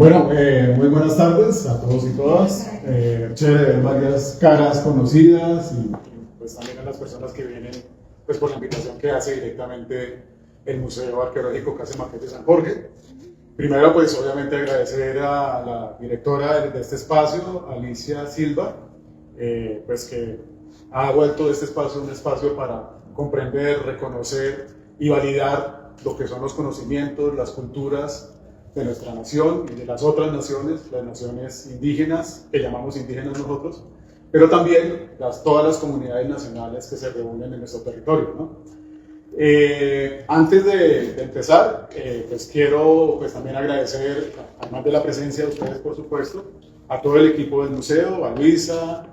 Muy buenas tardes a todos y todas. Chévere ver varias caras conocidas y pues también a las personas que vienen pues por la invitación que hace directamente el Museo Arqueológico Casa Marqués de San Jorge. Primero, pues obviamente agradecer a la directora de este espacio, Alicia Silva, pues que ha vuelto este espacio un espacio para comprender, reconocer y validar lo que son los conocimientos, las culturas de nuestra nación y de las otras naciones, las naciones indígenas, que llamamos indígenas nosotros, pero también todas las comunidades nacionales que se reúnen en nuestro territorio, ¿no? Antes de empezar, pues quiero también agradecer, además de la presencia de ustedes, por supuesto, a todo el equipo del museo, a Luisa,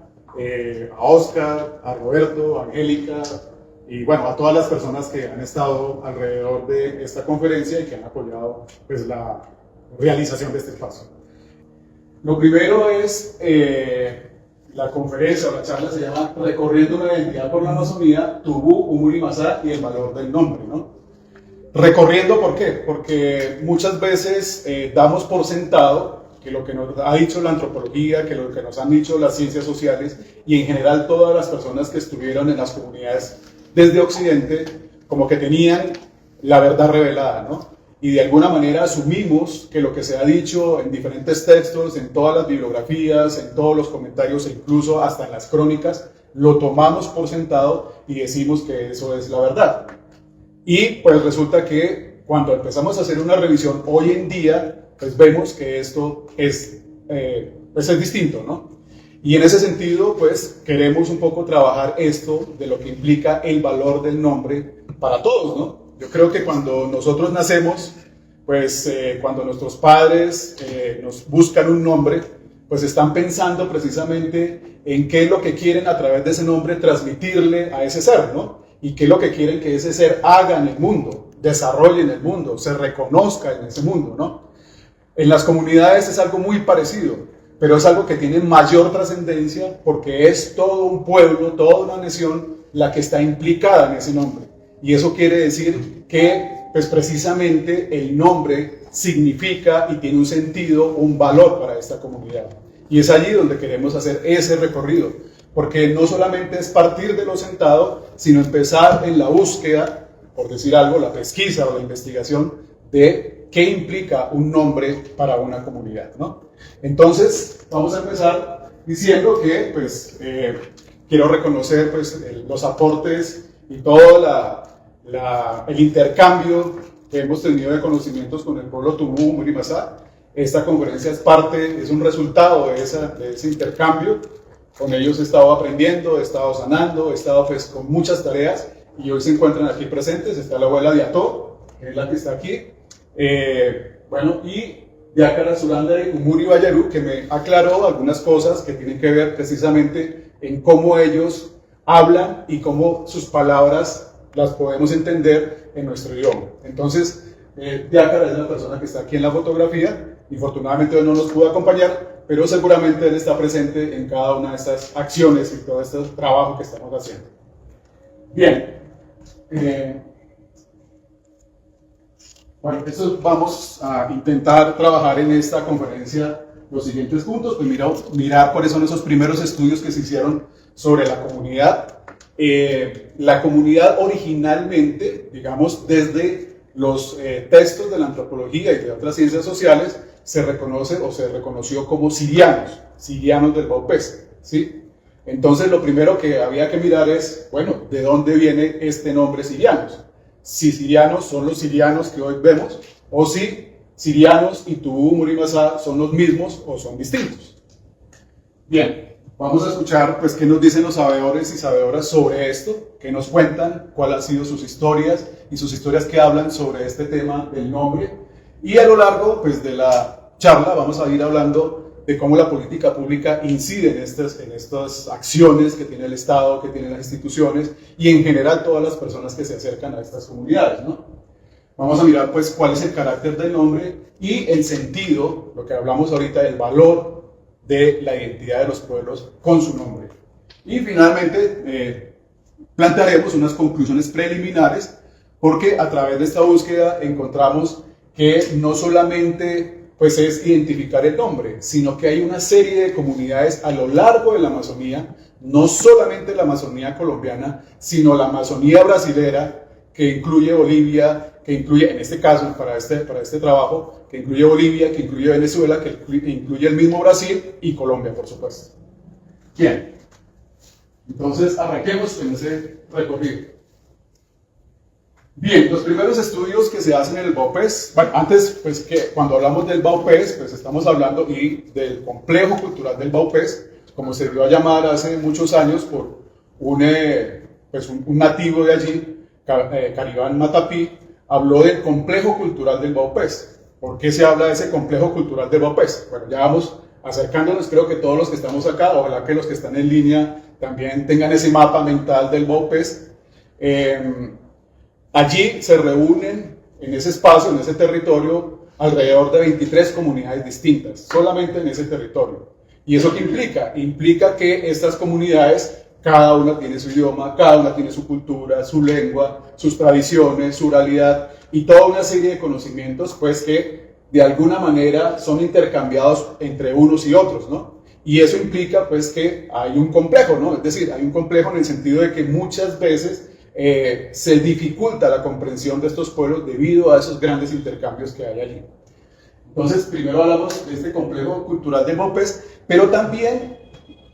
a Oscar, a Roberto, a Angélica, y bueno, a todas las personas que han estado alrededor de esta conferencia y que han apoyado pues, la realización de este espacio. Lo primero es, la conferencia o la charla se llama Recorriendo una identidad por la Amazonía, Tubú, Umuri Mazá y el valor del nombre, ¿no? Recorriendo, ¿por qué? Porque muchas veces damos por sentado que lo que nos ha dicho la antropología, que lo que nos han dicho las ciencias sociales y en general todas las personas que estuvieron en las comunidades desde Occidente, como que tenían la verdad revelada, ¿no? Y de alguna manera asumimos que lo que se ha dicho en diferentes textos, en todas las bibliografías, en todos los comentarios e incluso hasta en las crónicas, lo tomamos por sentado y decimos que eso es la verdad. Y pues resulta que cuando empezamos a hacer una revisión hoy en día, pues vemos que esto es distinto, ¿no? Y en ese sentido, pues, queremos un poco trabajar esto de lo que implica el valor del nombre para todos, ¿no? Yo creo que cuando nosotros nacemos, pues, cuando nuestros padres nos buscan un nombre, pues están pensando precisamente en qué es lo que quieren a través de ese nombre transmitirle a ese ser, ¿no? Y qué es lo que quieren que ese ser haga en el mundo, desarrolle en el mundo, se reconozca en ese mundo, ¿no? En las comunidades es algo muy parecido, pero es algo que tiene mayor trascendencia porque es todo un pueblo, toda una nación la que está implicada en ese nombre. Y eso quiere decir que, pues precisamente, el nombre significa y tiene un sentido, un valor para esta comunidad. Y es allí donde queremos hacer ese recorrido, porque no solamente es partir de lo sentado, sino empezar en la búsqueda, por decir algo, la pesquisa o la investigación de qué implica un nombre para una comunidad, ¿no? Entonces, vamos a empezar diciendo que, pues, quiero reconocer, pues, los aportes y todo el intercambio que hemos tenido de conocimientos con el pueblo Tubú, Umuri Mazá. Esta conferencia es un resultado de ese intercambio. Con ellos he estado aprendiendo, he estado sanando, he estado pues, con muchas tareas y hoy se encuentran aquí presentes. Está la abuela de Ató, que es la que está aquí. Y Diácara Zulandere Umuri Bayarú, que me aclaró algunas cosas que tienen que ver precisamente en cómo ellos hablan y cómo sus palabras las podemos entender en nuestro idioma. Entonces, Diácara es la persona que está aquí en la fotografía. Infortunadamente hoy no nos pudo acompañar, pero seguramente él está presente en cada una de estas acciones y todo este trabajo que estamos haciendo. Bien. Bueno, vamos a intentar trabajar en esta conferencia los siguientes puntos. Pues mirar cuáles son esos primeros estudios que se hicieron sobre la comunidad. La comunidad originalmente, digamos, desde los textos de la antropología y de otras ciencias sociales, se reconoce o se reconoció como sirianos del Baupés, ¿sí? Entonces, lo primero que había que mirar es, bueno, ¿de dónde viene este nombre sirianos? Si sirianos son los sirianos que hoy vemos, o si sirianos y Tubú, Umuri Mazá son los mismos o son distintos. Bien, vamos a escuchar pues qué nos dicen los sabedores y sabedoras sobre esto, qué nos cuentan, cuáles han sido sus historias y sus historias que hablan sobre este tema del nombre. Y a lo largo pues, de la charla vamos a ir hablando de cómo la política pública incide en estas acciones que tiene el Estado, que tienen las instituciones y en general todas las personas que se acercan a estas comunidades, ¿no? Vamos a mirar pues cuál es el carácter del nombre y el sentido, lo que hablamos ahorita, del valor de la identidad de los pueblos con su nombre. Y finalmente plantearemos unas conclusiones preliminares porque a través de esta búsqueda encontramos que no solamente pues es identificar el nombre, sino que hay una serie de comunidades a lo largo de la Amazonía, no solamente la Amazonía colombiana, sino la Amazonía brasilera, que incluye Bolivia, que incluye, en este caso, para este trabajo, que incluye Bolivia, que incluye Venezuela, que incluye el mismo Brasil y Colombia, por supuesto. Bien, entonces arranquemos con ese recorrido. Bien, los primeros estudios que se hacen en el BAUPES, bueno, antes, pues que cuando hablamos del BAUPES, pues estamos hablando y del complejo cultural del BAUPES, como se dio a llamar hace muchos años por un nativo de allí, Caribán Matapí, habló del complejo cultural del BAUPES. ¿Por qué se habla de ese complejo cultural del BAUPES? Bueno, ya vamos acercándonos, creo que todos los que estamos acá, ojalá que los que están en línea también tengan ese mapa mental del BAUPES. Allí se reúnen en ese espacio, en ese territorio, alrededor de 23 comunidades distintas, solamente en ese territorio. ¿Y eso qué implica? Implica que estas comunidades, cada una tiene su idioma, cada una tiene su cultura, su lengua, sus tradiciones, su oralidad y toda una serie de conocimientos, pues que de alguna manera son intercambiados entre unos y otros, ¿no? Y eso implica, pues, que hay un complejo, ¿no? Es decir, hay un complejo en el sentido de que muchas veces se dificulta la comprensión de estos pueblos debido a esos grandes intercambios que hay allí. Entonces, primero hablamos de este complejo cultural de BAUPES, pero también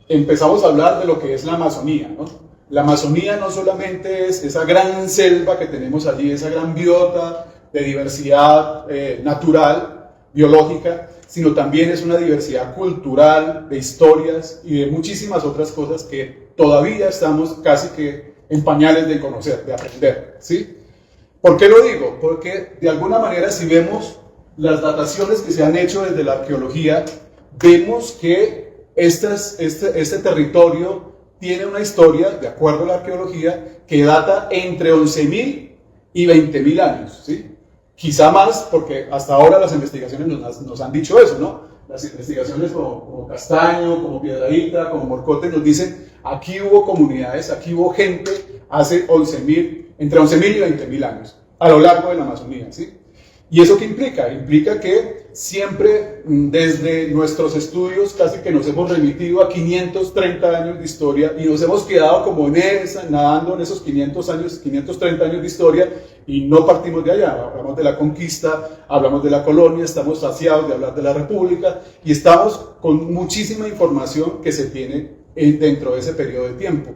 empezamos a hablar de lo que es la Amazonía, ¿no? La Amazonía no solamente es esa gran selva que tenemos allí, esa gran biota de diversidad natural, biológica, sino también es una diversidad cultural, de historias y de muchísimas otras cosas que todavía estamos casi que en pañales de conocer, de aprender, ¿sí? ¿Por qué lo digo? Porque de alguna manera si vemos las dataciones que se han hecho desde la arqueología, vemos que este territorio tiene una historia, de acuerdo a la arqueología, que data entre 11.000 y 20.000 años, ¿sí? Quizá más, porque hasta ahora las investigaciones nos han dicho eso, ¿no? Las investigaciones como Castaño, como Piedradita, como Morcote nos dicen, aquí hubo comunidades, aquí hubo gente hace entre 11.000 y 20.000 años, a lo largo de la Amazonía, ¿sí? ¿Y eso qué implica? Implica que siempre desde nuestros estudios casi que nos hemos remitido a 530 años de historia y nos hemos quedado como nadando en esos 530 años de historia y no partimos de allá. Hablamos de la conquista, hablamos de la colonia, estamos saciados de hablar de la república y estamos con muchísima información que se tiene dentro de ese periodo de tiempo.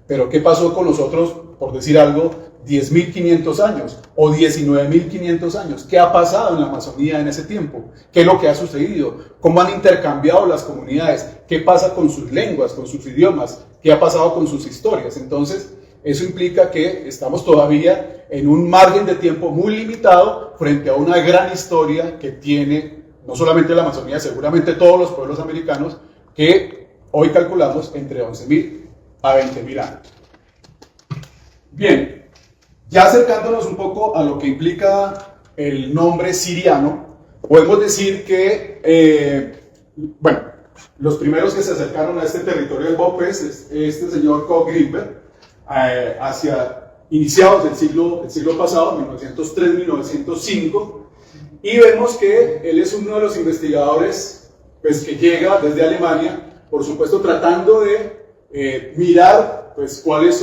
Pero ¿qué pasó con los otros, por decir algo, 10.500 años o 19.500 años? ¿Qué ha pasado en la Amazonía en ese tiempo? ¿Qué es lo que ha sucedido? ¿Cómo han intercambiado las comunidades? ¿Qué pasa con sus lenguas, con sus idiomas? ¿Qué ha pasado con sus historias? Entonces, eso implica que estamos todavía en un margen de tiempo muy limitado frente a una gran historia que tiene no solamente la Amazonía, seguramente todos los pueblos americanos, que hoy calculamos entre 11.000 a 20.000 años. Bien, ya acercándonos un poco a lo que implica el nombre siriano, podemos decir que, los primeros que se acercaron a este territorio del BAUPES es este señor Koch Greenberg, hacia iniciados del siglo pasado, 1903-1905, y vemos que él es uno de los investigadores pues, que llega desde Alemania, por supuesto tratando de mirar pues, cuál es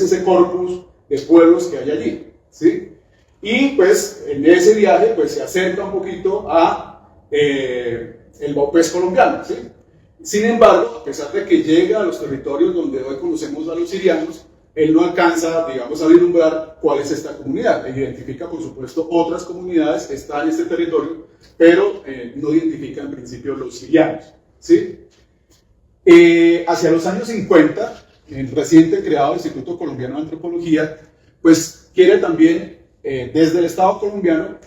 ese corpus de pueblos que hay allí, ¿sí? Y pues en ese viaje pues, se acerca un poquito a el BAUPES colombiano, ¿sí? Sin embargo, a pesar de que llega a los territorios donde hoy conocemos a los sirianos, él no alcanza, digamos, a vislumbrar cuál es esta comunidad. Él identifica, por supuesto, otras comunidades que están en este territorio, pero no identifica en principio los sirianos, ¿sí? Hacia los años 50, el reciente creado Instituto Colombiano de Antropología, pues quiere también, desde el Estado colombiano,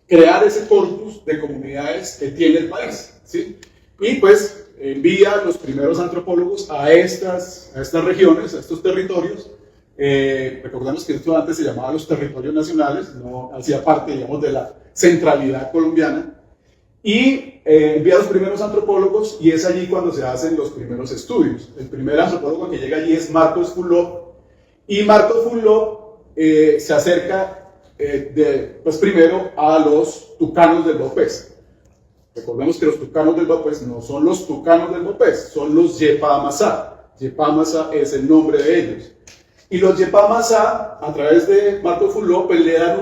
crear ese corpus de comunidades que tiene el país, ¿sí? Y pues envía a los primeros antropólogos a estas regiones, a estos territorios. Recordemos que esto antes se llamaba los territorios nacionales, no hacía parte, digamos, de la centralidad colombiana. Y envía a los primeros antropólogos y es allí cuando se hacen los primeros estudios. El primer antropólogo que llega allí es Marcos Fulop, y Marcos Fulop se acerca pues primero a los tucanos del BAUPES. Recordemos que los tucanos del Bopés no son los tucanos del Bopés, son los Yepamazá. Yepamazá es el nombre de ellos. Y los Yepamazá, a través de Marco Fuló, pues le dan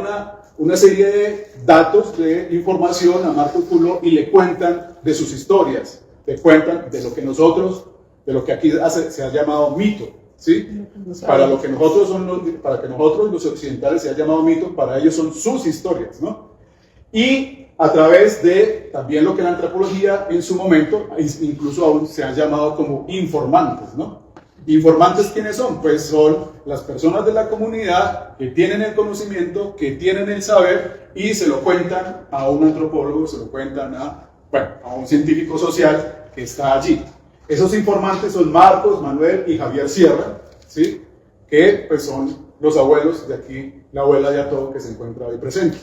una serie de datos, de información a Marco Fuló y le cuentan de sus historias, le cuentan de lo que nosotros, de lo que aquí se ha llamado mito, ¿sí? Para que nosotros los occidentales se ha llamado mito, para ellos son sus historias, ¿no? Y a través de también lo que la antropología en su momento, incluso aún se han llamado como informantes, ¿no? ¿Informantes quiénes son? Pues son las personas de la comunidad que tienen el conocimiento, que tienen el saber y se lo cuentan a un antropólogo, se lo cuentan a un científico social que está allí. Esos informantes son Marcos, Manuel y Javier Sierra, ¿sí? Que pues son los abuelos de aquí, la abuela de Ató que se encuentra ahí presente.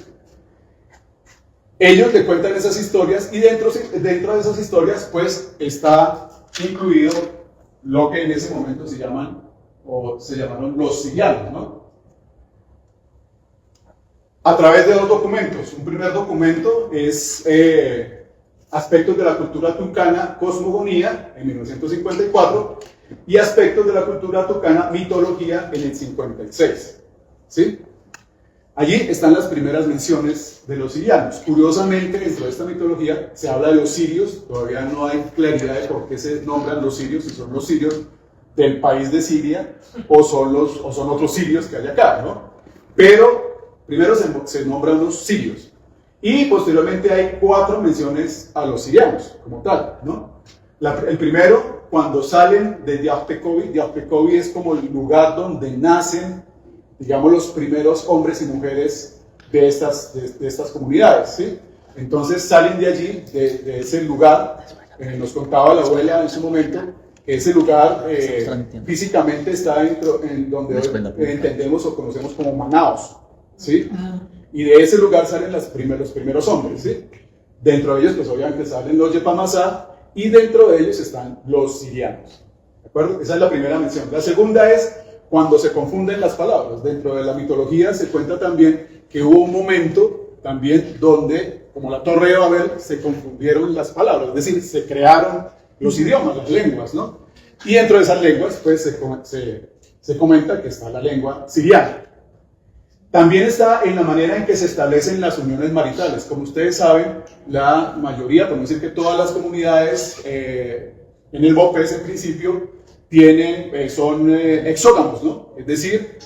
Ellos le cuentan esas historias y dentro de esas historias pues está incluido lo que en ese momento se llamaron los sirianos, ¿no? A través de dos documentos. Un primer documento es Aspectos de la cultura tucana, cosmogonía, en 1954, y Aspectos de la cultura tucana, mitología, en el 56, ¿sí? Allí están las primeras menciones de los sirianos. Curiosamente, dentro de esta mitología se habla de los sirios. Todavía no hay claridad de por qué se nombran los sirios, si son los sirios del país de Siria o son otros sirios que hay acá, ¿no? Pero primero se nombran los sirios y posteriormente hay 4 menciones a los sirianos como tal, ¿no? El primero, cuando salen de Diaptecovi. Diaptecovi es como el lugar donde nacen, digamos, los primeros hombres y mujeres de estas comunidades, ¿sí? Entonces salen de allí, de ese lugar. Nos contaba la abuela en su momento que ese lugar físicamente está en donde entendemos o conocemos como Manaos, ¿sí? Y de ese lugar salen los primeros hombres, ¿sí? Dentro de ellos, pues obviamente salen los Yepamazá y dentro de ellos están los sirianos, ¿de acuerdo? Esa es la primera mención. La segunda es cuando se confunden las palabras. Dentro de la mitología se cuenta también que hubo un momento también donde, como la Torre de Babel, se confundieron las palabras, es decir, se crearon los idiomas, las lenguas, ¿no? Y dentro de esas lenguas, pues se comenta que está la lengua siriana. También está en la manera en que se establecen las uniones maritales. Como ustedes saben, la mayoría, por no decir que todas las comunidades en el Bopés en principio son exógamos, ¿no? Es decir,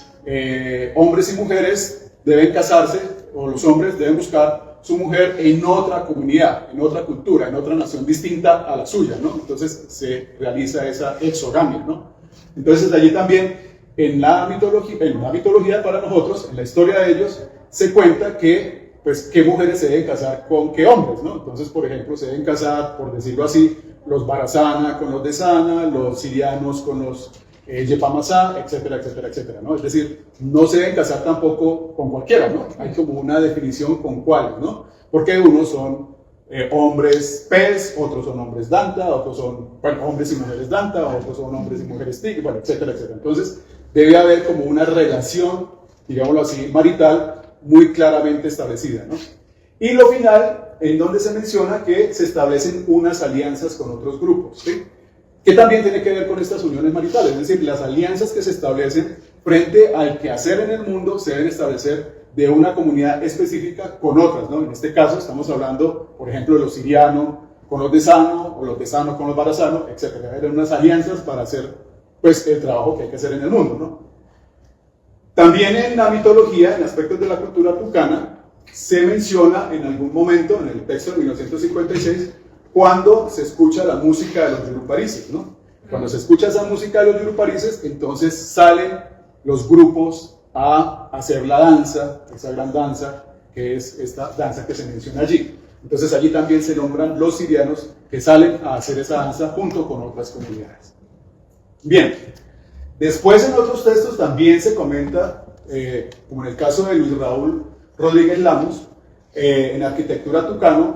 hombres y mujeres deben casarse, o los hombres deben buscar su mujer en otra comunidad, en otra cultura, en otra nación distinta a la suya, ¿no? Entonces se realiza esa exogamia, ¿no? Entonces allí también en la mitología para nosotros, en la historia de ellos, se cuenta que, pues, qué mujeres se deben casar con qué hombres, ¿no? Entonces, por ejemplo, se deben casar, por decirlo así, los Barazana con los de Sana, los sirianos con los Yepamazá, etcétera, etcétera, etcétera, ¿no? Es decir, no se deben casar tampoco con cualquiera, ¿no? Hay como una definición con cuáles, ¿no? Porque unos son hombres pez, otros son hombres danta, otros son, hombres y mujeres danta, otros son hombres y mujeres tigre, etcétera, etcétera. Entonces, debe haber como una relación, digámoslo así, marital muy claramente establecida, ¿no? Y lo final, en donde se menciona que se establecen unas alianzas con otros grupos, ¿sí? Que también tiene que ver con estas uniones maritales, es decir, las alianzas que se establecen frente al quehacer en el mundo se deben establecer de una comunidad específica con otras, ¿no? En este caso estamos hablando, por ejemplo, de los sirianos con los de Sano, o los de Sano con los Barazano, etcétera. Eran unas alianzas para hacer, pues, el trabajo que hay que hacer en el mundo, ¿no? También en la mitología, en aspectos de la cultura tucana, se menciona en algún momento, en el texto de 1956, cuando se escucha la música de los yuruparices, ¿no? Cuando se escucha esa música de los yuruparices, entonces salen los grupos a hacer la danza, esa gran danza, que es esta danza que se menciona allí. Entonces allí también se nombran los sirianos que salen a hacer esa danza junto con otras comunidades. Bien, después en otros textos también se comenta, como en el caso de Luis Raúl Rodríguez Lamos, en arquitectura tucano.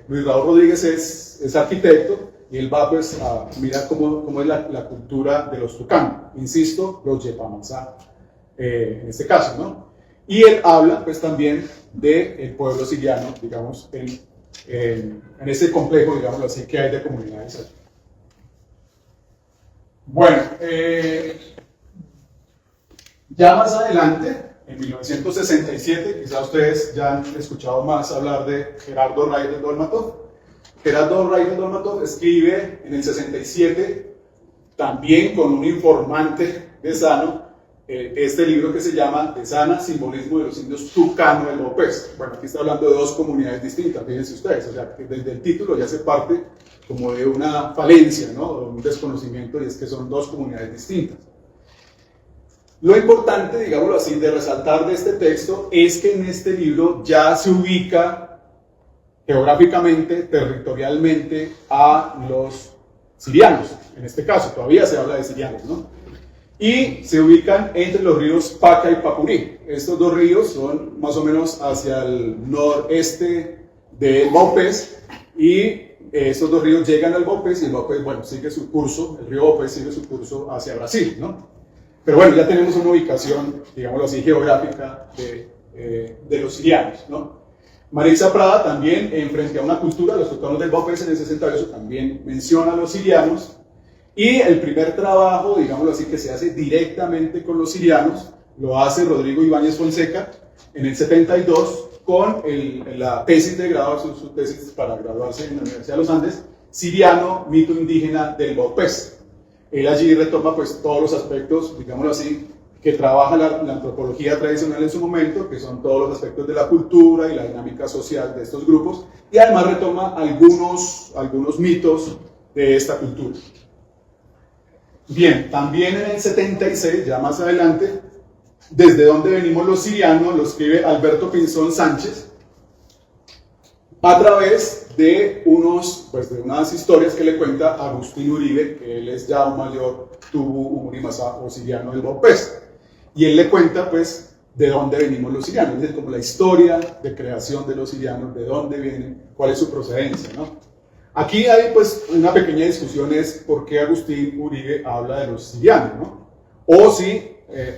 Luis Raúl Rodríguez es arquitecto y él va pues a mirar cómo es la cultura de los tucanos, insisto, los Yepamazá en este caso, ¿no? Y él habla pues también del pueblo siriano, digamos, en en ese complejo, digámoslo así, que hay de comunidades allí. Bueno, ya más adelante, en 1967, quizás ustedes ya han escuchado más hablar de Gerardo Reigel Dolmatov. Gerardo Reigel Dolmatov escribe en el 67, también con un informante de Sano, este libro que se llama De Sana, simbolismo de los indios Tucano del Bopés. Bueno, aquí está hablando de dos comunidades distintas, fíjense ustedes, o sea, que desde el título ya se parte como de una falencia, ¿no? O un desconocimiento, y es que son dos comunidades distintas. Lo importante, digámoslo así, de resaltar de este texto es que en este libro ya se ubica geográficamente, territorialmente a los sirianos, en este caso, todavía se habla de sirianos, ¿no? Y se ubican entre los ríos Paca y Papurí. Estos dos ríos son más o menos hacia el noreste del Bopés, y estos dos ríos llegan al Bopés, y el Bopés, bueno, sigue su curso, el río Bopés sigue su curso hacia Brasil, ¿no? Pero bueno, ya tenemos una ubicación, digámoslo así, geográfica de los sirianos, ¿no? Maritza Prada también, en Frente a una cultura, los tucanos del Bopés en el 68, también menciona a los sirianos. Y el primer trabajo, digámoslo así, que se hace directamente con los sirianos, lo hace Rodrigo Ibáñez Fonseca en el 72 con la tesis de grado, su tesis para graduarse en la Universidad de los Andes, Siriano, mito indígena del Bopés. Él allí retoma pues todos los aspectos, digámoslo así, que trabaja la antropología tradicional en su momento, que son todos los aspectos de la cultura y la dinámica social de estos grupos, y además retoma algunos mitos de esta cultura. Bien, también en el 76, ya más adelante, Desde dónde venimos los sirianos, lo escribe Alberto Pinzón Sánchez, a través de de unas historias que le cuenta Agustín Uribe, que él es ya un mayor tubu umurimasa o siriano del Bopés. Y él le cuenta, pues, de dónde venimos los sirianos, es decir, como la historia de creación de los sirianos, de dónde vienen, cuál es su procedencia, ¿no? Aquí hay, pues, una pequeña discusión, es por qué Agustín Uribe habla de los sirianos, ¿no? O si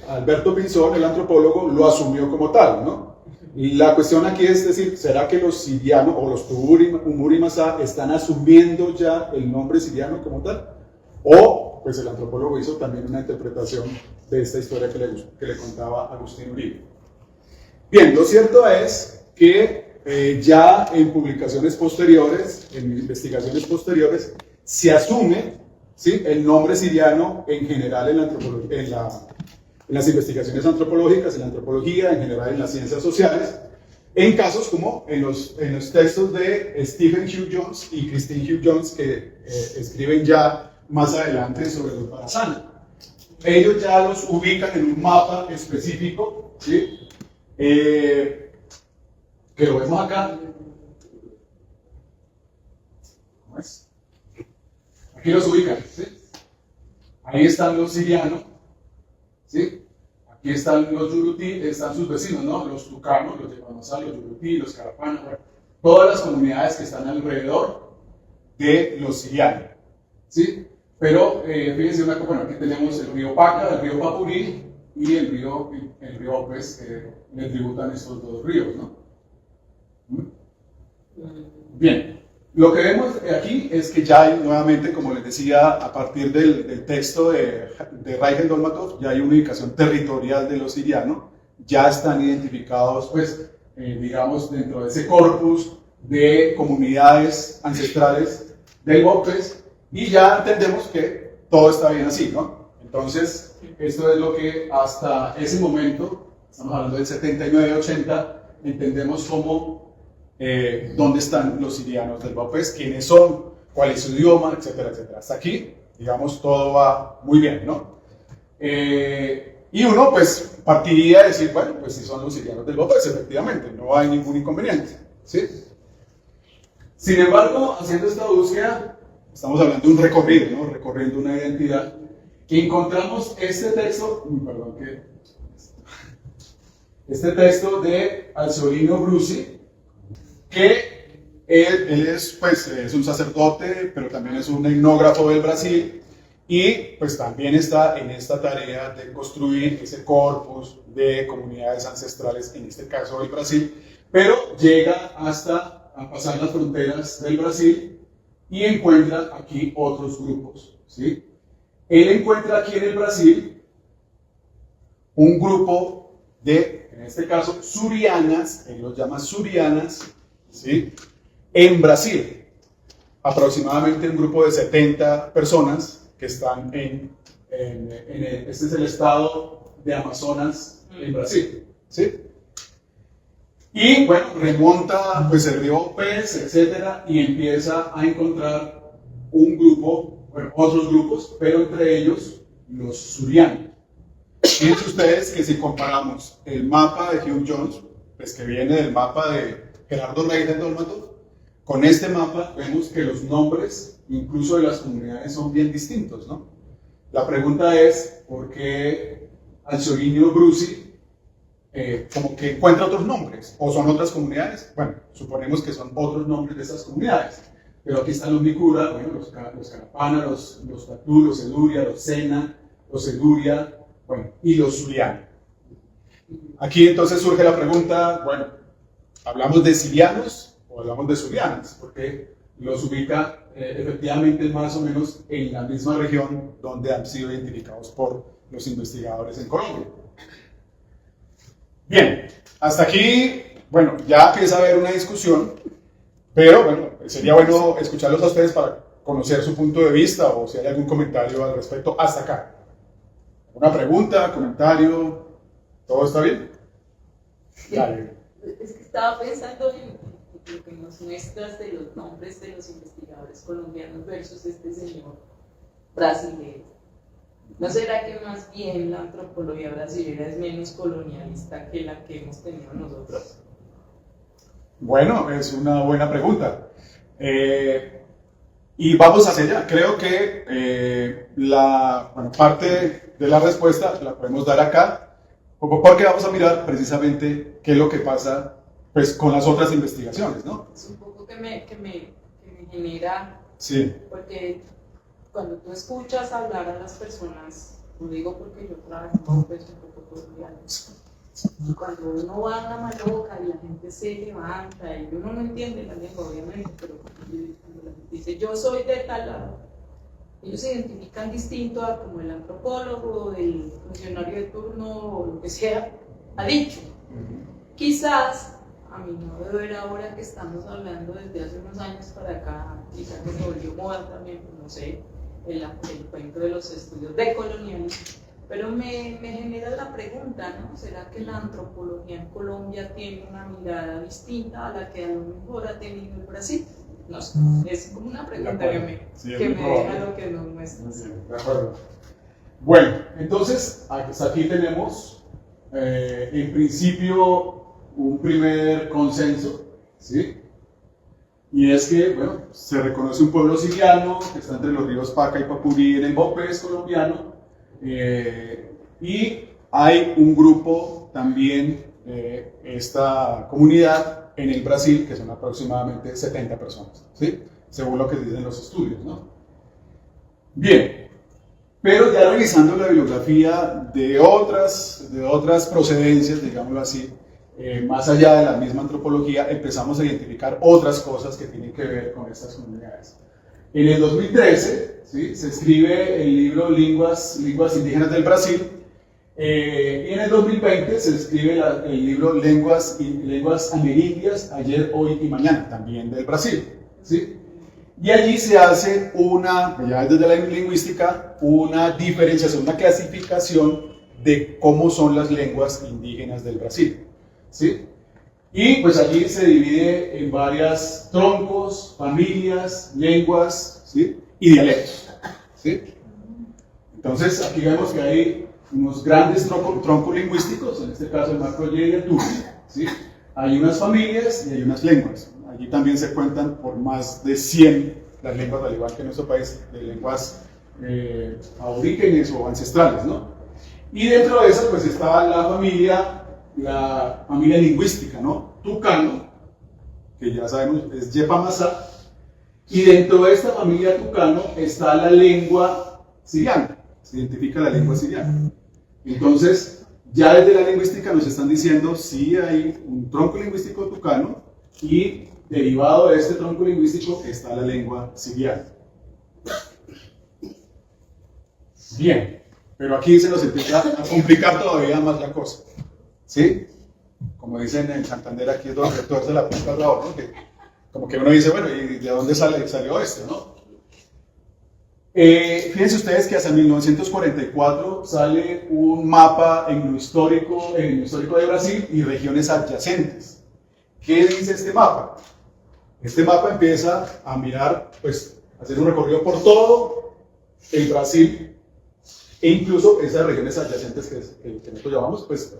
Alberto Pinzón, el antropólogo, lo asumió como tal, ¿no? Y la cuestión aquí es decir, ¿será que los sirianos o los Tuburi-Masá están asumiendo ya el nombre siriano como tal? O, pues, el antropólogo hizo también una interpretación de esta historia que le contaba Agustín Uribe. Bien, lo cierto es que ya en publicaciones posteriores, en investigaciones posteriores, se asume, ¿sí?, el nombre siriano en general en las investigaciones antropológicas, en la antropología, en general en las ciencias sociales, en casos como en los textos de Stephen Hugh Jones y Christine Hugh Jones, que escriben ya más adelante sobre los Parasana. Ellos ya los ubican en un mapa específico, ¿sí?, que lo vemos acá. ¿Cómo es? Aquí los ubican, ¿sí? Ahí están los sirianos, ¿sí? Aquí están los yurutí, están sus vecinos, ¿no? Los tucanos, los yepanosá, los yurutí, los carapanas, todas las comunidades que están alrededor de los sirianos, ¿sí? Pero fíjense una cosa, bueno, aquí tenemos el río Paca, el río Papurí y el río pues, le tributan estos dos ríos, ¿no? Bien, lo que vemos aquí es que ya hay nuevamente, como les decía, a partir del texto de Reigel Dolmatov, ya hay una ubicación territorial de los sirianos, ya están identificados, pues, digamos, dentro de ese corpus de comunidades ancestrales del Bopés, y ya entendemos que todo está bien así, ¿no? Entonces, esto es lo que hasta ese momento, estamos hablando del 79-80, entendemos como dónde están los sirianos del Bopés, quiénes son, cuál es su idioma, etcétera, etcétera. Hasta aquí, digamos, todo va muy bien, ¿no? Y uno, pues, partiría de decir, bueno, pues si son los sirianos del Bopés, efectivamente, no hay ningún inconveniente, ¿sí? Sin embargo, haciendo esta búsqueda, estamos hablando de un recorrido, ¿no? Recorriendo una identidad, que encontramos este texto, este texto de Alciolino Brusi, que él es, pues, es un sacerdote, pero también es un etnógrafo del Brasil, y pues también está en esta tarea de construir ese corpus de comunidades ancestrales, en este caso del Brasil, pero llega hasta a pasar las fronteras del Brasil y encuentra aquí otros grupos, ¿sí? Él encuentra aquí en el Brasil un grupo de, en este caso, surianas, él los llama surianas, ¿sí? En Brasil, aproximadamente un grupo de 70 personas que están este es el estado de Amazonas en Brasil, ¿sí? Y bueno, remonta pues el río Pez, etcétera, y empieza a encontrar un grupo, bueno, otros grupos, pero entre ellos los surianos. Fíjense ustedes que si comparamos el mapa de Hugh Jones, pues que viene del mapa de Gerardo Rey del Dólmato, con este mapa vemos que los nombres, incluso de las comunidades, son bien distintos, ¿no? La pregunta es, ¿por qué Anziorinho Brusi como que encuentra otros nombres? ¿O son otras comunidades? Bueno, suponemos que son otros nombres de esas comunidades. Pero aquí están los Micura, bueno, los Carapana, los Tatú, los Eduria, los Sena, los Eduria, bueno, y los Suriani. Aquí entonces surge la pregunta, bueno, ¿hablamos de sirianos o hablamos de surianos? Porque los ubica efectivamente más o menos en la misma región donde han sido identificados por los investigadores en Colombia. Bien, hasta aquí, bueno, ya empieza a haber una discusión, pero bueno, sería bueno escucharlos a ustedes para conocer su punto de vista o si hay algún comentario al respecto hasta acá. ¿Una pregunta, comentario? ¿Todo está bien? Dale. Es que estaba pensando en lo que nos muestras de los nombres de los investigadores colombianos versus este señor brasileño. ¿No será que más bien la antropología brasileña es menos colonialista que la que hemos tenido nosotros? Bueno, es una buena pregunta. Y vamos hacia allá. Creo que parte de la respuesta la podemos dar acá, porque vamos a mirar precisamente qué es lo que pasa pues, con las otras investigaciones, ¿no? Es un poco que me genera, sí. Porque cuando tú escuchas hablar a las personas, lo digo porque yo trabajo pues, un poco colombiano, cuando uno va a una maloca y la gente se levanta y uno no entiende la lengua obviamente, pero cuando la gente dice yo soy de tal lado, ellos se identifican distinto a como el antropólogo, el funcionario de turno o lo que sea ha dicho. Quizás a mi modo de ver ahora que estamos hablando desde hace unos años para acá, quizás que se volvió moda también, no sé, el cuento de los estudios de colonialismo, pero me genera la pregunta, ¿no? ¿Será que la antropología en Colombia tiene una mirada distinta a la que a lo mejor ha tenido el Brasil? No sé, es como una pregunta que me deja lo que nos muestras. De acuerdo. Bueno, entonces hasta aquí tenemos en principio un primer consenso, ¿sí? Y es que, bueno, se reconoce un pueblo siriano que está entre los ríos Paca y Papurí en el Bopés colombiano, y hay un grupo también, esta comunidad en el Brasil, que son aproximadamente 70 personas, ¿sí? Según lo que dicen los estudios, ¿no? Bien, pero ya revisando la bibliografía de otras procedencias, digámoslo así, más allá de la misma antropología, empezamos a identificar otras cosas que tienen que ver con estas comunidades. En el 2013, ¿sí? Se escribe el libro Lenguas Indígenas del Brasil, y en el 2020 se escribe el libro Lenguas Amerindias, ayer, hoy y mañana, también del Brasil, ¿sí? Y allí se hace ya desde la lingüística, una diferenciación, una clasificación de cómo son las lenguas indígenas del Brasil, ¿sí? Y pues allí se divide en varias troncos, familias, lenguas, ¿sí? Y dialectos, ¿sí? Entonces aquí vemos que hay unos grandes troncos lingüísticos, en este caso el Macro y el Tupi, ¿sí? Hay unas familias y hay unas lenguas. Allí también se cuentan por más de 100 las lenguas, al igual que en nuestro país, de lenguas aborígenes o ancestrales, ¿no? Y dentro de esas pues está la familia lingüística, ¿no? Tucano, que ya sabemos es Yepamazá, y dentro de esta familia Tucano está la lengua siriana, se identifica la lengua siriana. Entonces, ya desde la lingüística nos están diciendo si hay un tronco lingüístico tucano y derivado de este tronco lingüístico está la lengua siriana. Bien, pero aquí se nos empieza a complicar todavía más la cosa, ¿sí? Como dicen en Santander, aquí es donde tuerce la punta al rabo, ¿no? Que como que uno dice, bueno, ¿y de dónde salió esto, no? Fíjense ustedes que hasta 1944 sale un mapa en lo histórico de Brasil y regiones adyacentes. ¿Qué dice este mapa? Este mapa empieza a mirar, pues, hacer un recorrido por todo el Brasil e incluso esas regiones adyacentes que nosotros llamamos, pues,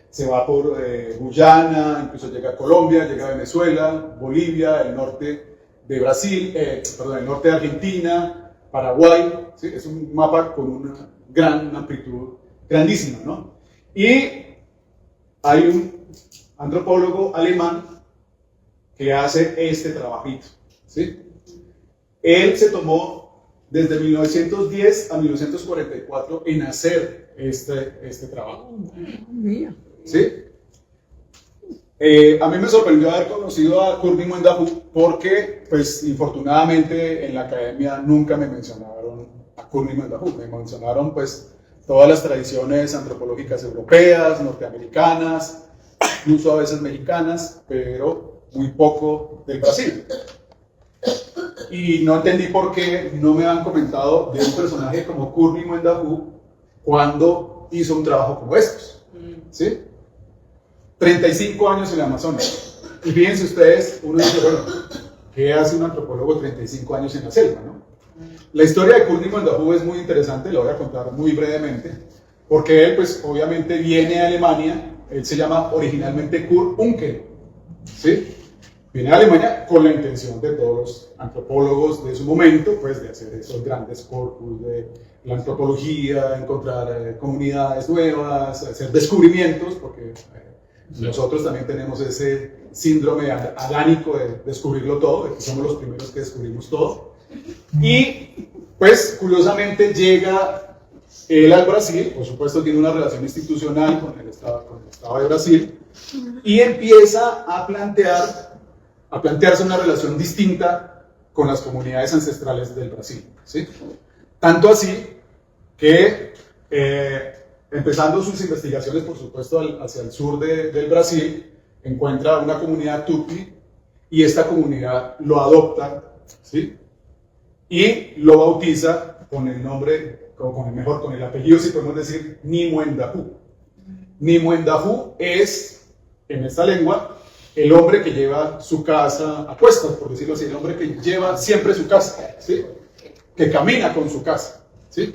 se va por Guyana, incluso llega a Colombia, llega a Venezuela, Bolivia, el norte de Brasil, el norte de Argentina, Paraguay, ¿sí? Es un mapa con una gran amplitud, grandísima, ¿no? Y hay un antropólogo alemán que hace este trabajito, ¿sí? Él se tomó desde 1910 a 1944 en hacer este trabajo, ¿sí? A mí me sorprendió haber conocido a Kurt Nimoendahu porque, pues, infortunadamente en la academia nunca me mencionaron a Kurt Nimoendahu. Me mencionaron, pues, todas las tradiciones antropológicas europeas, norteamericanas, incluso a veces mexicanas, pero muy poco del Brasil. Y no entendí por qué no me han comentado de un personaje como Kurt Nimoendahu cuando hizo un trabajo como estos, ¿sí? 35 años en el Amazonas. Y fíjense ustedes, uno dice, bueno, ¿qué hace un antropólogo 35 años en la selva, no? La historia de Kurt Nimoendahu es muy interesante, la voy a contar muy brevemente, porque él, pues, obviamente viene a Alemania, él se llama originalmente Kurt Unckel, ¿sí? Viene a Alemania con la intención de todos los antropólogos de su momento, pues, de hacer esos grandes corpus de la antropología, encontrar comunidades nuevas, hacer descubrimientos, porque nosotros también tenemos ese síndrome adánico de descubrirlo todo, de que somos los primeros que descubrimos todo. Y, pues, curiosamente llega él al Brasil, por supuesto tiene una relación institucional con el Estado de Brasil, y empieza a plantearse una relación distinta con las comunidades ancestrales del Brasil, ¿sí? Tanto así que, empezando sus investigaciones, por supuesto, hacia el sur del Brasil, encuentra una comunidad tupi y esta comunidad lo adopta, ¿sí? Y lo bautiza con el nombre, con el apellido, si podemos decir, Nimoendahu. Nimoendahu es, en esta lengua, el hombre que lleva su casa a cuestas, por decirlo así, el hombre que lleva siempre su casa, ¿sí? Que camina con su casa, ¿sí?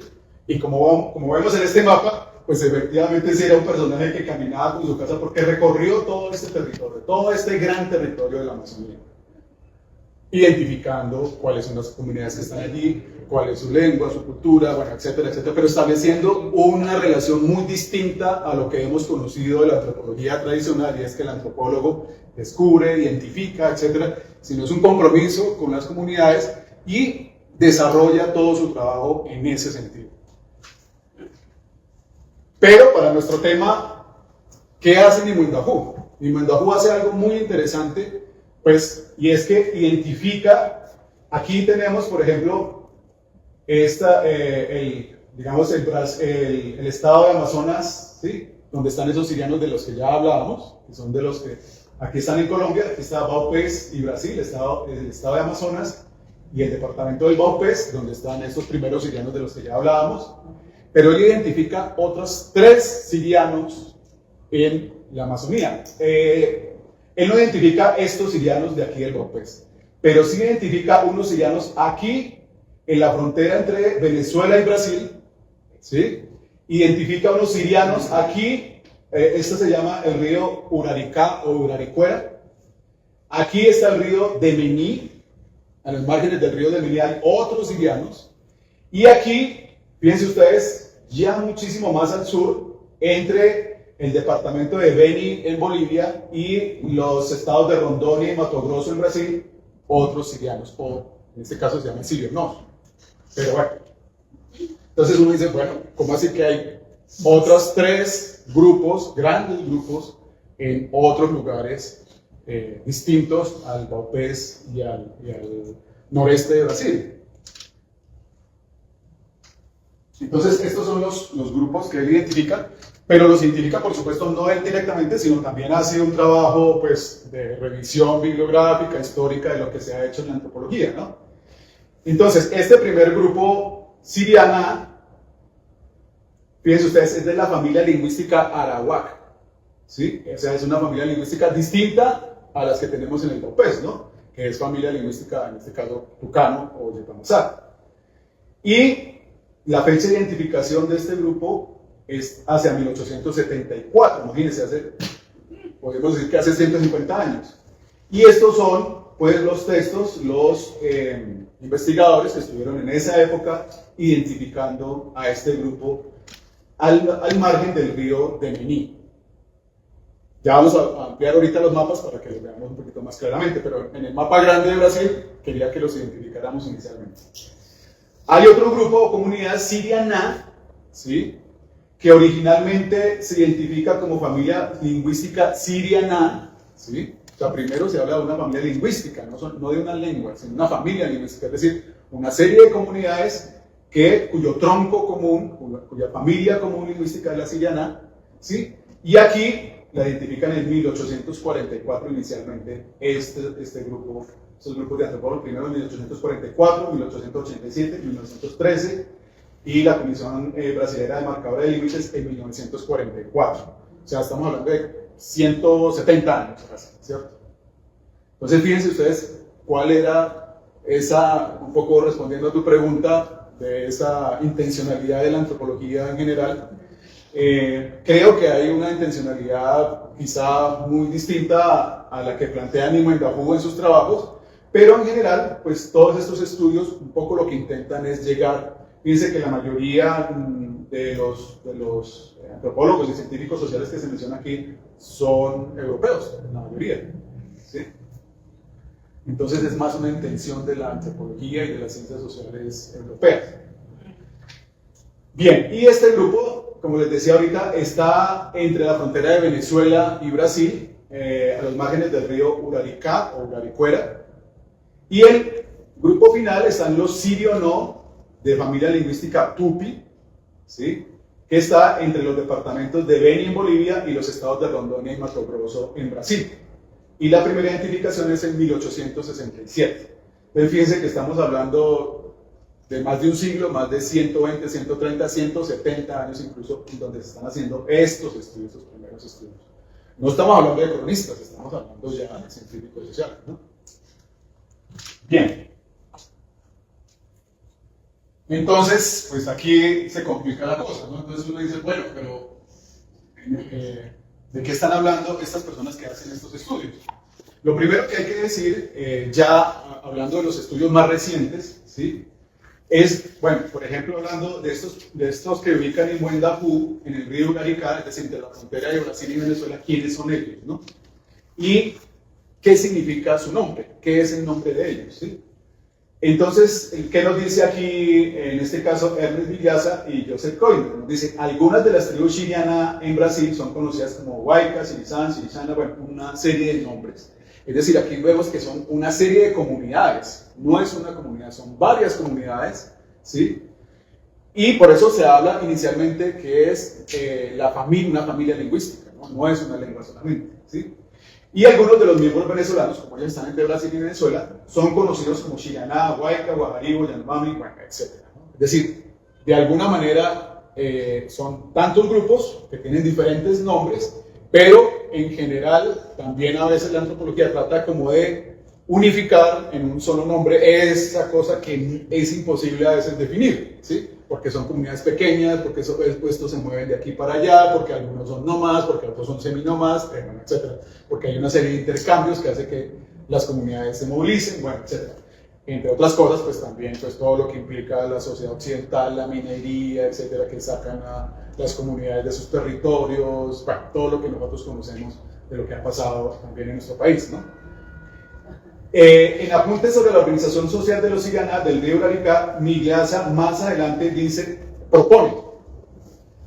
Y como vemos en este mapa, pues efectivamente sí era un personaje que caminaba con su casa porque recorrió todo este territorio, todo este gran territorio de la Amazonía, identificando cuáles son las comunidades que están allí, cuál es su lengua, su cultura, bueno, etcétera, etcétera, pero estableciendo una relación muy distinta a lo que hemos conocido de la antropología tradicional, y es que el antropólogo descubre, identifica, etcétera, sino es un compromiso con las comunidades y desarrolla todo su trabajo en ese sentido. Pero para nuestro tema, ¿qué hace Nimoendahu? Nimoendahu hace algo muy interesante, pues, y es que identifica, aquí tenemos, por ejemplo, el estado de Amazonas, ¿sí? Donde están esos sirianos de los que ya hablábamos, que son de los que aquí están en Colombia, aquí está Vaupés y Brasil, el estado de Amazonas, y el departamento del Vaupés, donde están estos primeros sirianos de los que ya hablábamos. Pero él identifica otros 3 sirianos en la Amazonía. Él no identifica estos sirianos de aquí del Vaupés, pero sí identifica unos sirianos aquí en la frontera entre Venezuela y Brasil, ¿sí? Identifica unos sirianos aquí, esto se llama el río Uraricá o Uraricuera. Aquí está el río Demení, a los márgenes del río Demení hay otros sirianos, y aquí, fíjense ustedes, ya muchísimo más al sur, entre el departamento de Beni en Bolivia y los estados de Rondônia y Mato Grosso en Brasil, otros sirianos, o en este caso se llaman sirianos. Pero bueno, entonces uno dice, bueno, ¿cómo así que hay otros 3 grupos, grandes grupos, en otros lugares distintos al Baupés y al noreste de Brasil. Entonces, estos son los grupos que él identifica, pero los identifica, por supuesto, no él directamente, sino también hace un trabajo pues, de revisión bibliográfica, histórica de lo que se ha hecho en la antropología, ¿no? Entonces, este primer grupo, Siriana, fíjense ustedes, es de la familia lingüística arawak, ¿sí? O sea, es una familia lingüística distinta a las que tenemos en el Baupés, ¿no? Que es familia lingüística, en este caso, tucano o yepamasá. Y la fecha de identificación de este grupo es hacia 1874, imagínense, podemos decir que hace 150 años. Y estos son, pues, los textos, los investigadores que estuvieron en esa época identificando a este grupo al margen del río de Mení. Ya vamos a ampliar ahorita los mapas para que los veamos un poquito más claramente, pero en el mapa grande de Brasil quería que los identificáramos inicialmente. Hay otro grupo o comunidad siriana, ¿sí?, que originalmente se identifica como familia lingüística siriana, ¿sí? O sea, primero se habla de una familia lingüística, no de una lengua, sino una familia lingüística, es decir, una serie de comunidades cuyo tronco común, cuya familia común lingüística es la siriana, ¿sí? Y aquí la identifican en 1844 inicialmente este grupo. Estos grupos de antropólogos, primero en 1844, 1887, 1913, y la Comisión Brasilera de Marcadora de Límites en 1944. O sea, estamos hablando de 170 años casi, ¿cierto? Entonces, fíjense ustedes cuál era esa, un poco respondiendo a tu pregunta, de esa intencionalidad de la antropología en general. Creo que hay una intencionalidad quizá muy distinta a la que plantea Nimue Dajú en sus trabajos, pero en general, pues todos estos estudios un poco lo que intentan es llegar, fíjense que la mayoría de los antropólogos y científicos sociales que se mencionan aquí son europeos, la mayoría, ¿sí? Entonces es más una intención de la antropología y de las ciencias sociales europeas. Bien, y este grupo, como les decía ahorita, está entre la frontera de Venezuela y Brasil, a los márgenes del río Uraricá o Uraricuera. Y el grupo final están los sirio-no, de familia lingüística tupi, ¿sí?, que está entre los departamentos de Beni en Bolivia y los estados de Rondônia y Mato Grosso en Brasil. Y la primera identificación es en 1867. Entonces fíjense que estamos hablando de más de un siglo, más de 120, 130, 170 años incluso, donde se están haciendo estos estudios, estos primeros estudios. No estamos hablando de cronistas, estamos hablando ya de científicos sociales, ¿no? Bien. Entonces, pues aquí se complica la cosa, ¿no? Entonces uno dice, bueno, pero ¿de qué están hablando estas personas que hacen estos estudios? Lo primero que hay que decir, ya hablando de los estudios más recientes, ¿sí?, es, bueno, por ejemplo, hablando de estos que ubican en Nimue Dajú, en el río Uraricá, es decir, de la frontera de Brasil y Venezuela, ¿quiénes son ellos, no? Y ¿qué significa su nombre? ¿Qué es el nombre de ellos? ¿Sí? Entonces, ¿qué nos dice aquí, en este caso, Ernest Villaza y Joseph Koiner? Nos dice, algunas de las tribus siriana en Brasil son conocidas como Huayca, Sirizán, Sirichana, bueno, una serie de nombres. Es decir, aquí vemos que son una serie de comunidades, no es una comunidad, son varias comunidades, ¿sí? Y por eso se habla inicialmente que es una familia lingüística, no es una lengua solamente, ¿sí? Y algunos de los miembros venezolanos, como ya están entre Brasil y Venezuela, son conocidos como Chiraná, Huayca, Guajaribo, Yanomami, bueno, etc., ¿no? Es decir, de alguna manera son tantos grupos que tienen diferentes nombres, pero en general también a veces la antropología trata como de unificar en un solo nombre esa cosa que es imposible a veces definir, ¿sí? Porque son comunidades pequeñas, porque estos se mueven de aquí para allá, porque algunos son nómadas, porque otros son seminómadas, etc. Porque hay una serie de intercambios que hace que las comunidades se movilicen, bueno, etc. Entre otras cosas, pues también pues, todo lo que implica la sociedad occidental, la minería, etcétera, que sacan a las comunidades de sus territorios, bueno, todo lo que nosotros conocemos de lo que ha pasado también en nuestro país, ¿no? En apuntes sobre la organización social de los Siriana del río Uraricá, Villaza más adelante propone,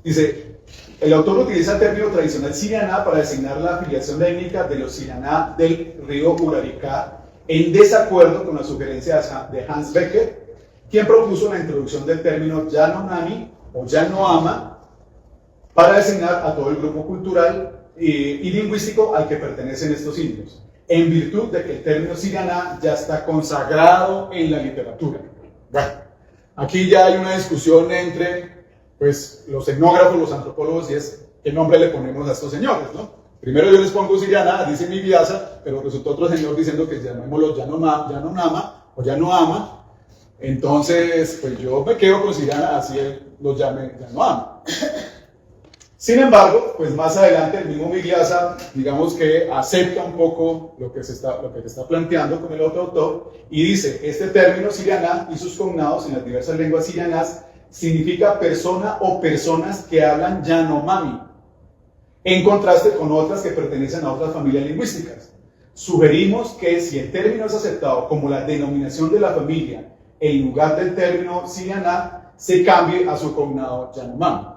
dice, El autor utiliza el término tradicional Sirianá para designar la afiliación étnica de los Sirianá del río Uraricá, en desacuerdo con la sugerencia de Hans Becker, quien propuso la introducción del término Yanomami o Yanoama para designar a todo el grupo cultural y lingüístico al que pertenecen estos indios, en virtud de que el término Sirianá ya está consagrado en la literatura. Bueno, aquí ya hay una discusión entre pues, los etnógrafos, los antropólogos, y es qué nombre le ponemos a estos señores, ¿no? Primero yo les pongo Sirianá, dice mi Vyasa, pero resultó otro señor diciendo que llamémoslo Yanomama o Yanoama. Entonces, pues yo me quedo con Sirianá, así él lo llame Yanoama. Sin embargo, pues más adelante el mismo Vyasa, digamos que acepta un poco lo que se está planteando con el otro autor y dice, este término Sirianá y sus cognados en las diversas lenguas sirianás significa persona o personas que hablan Yanomami, en contraste con otras que pertenecen a otras familias lingüísticas. Sugerimos que si el término es aceptado como la denominación de la familia, en lugar del término Sirianá, se cambie a su cognado Yanomami,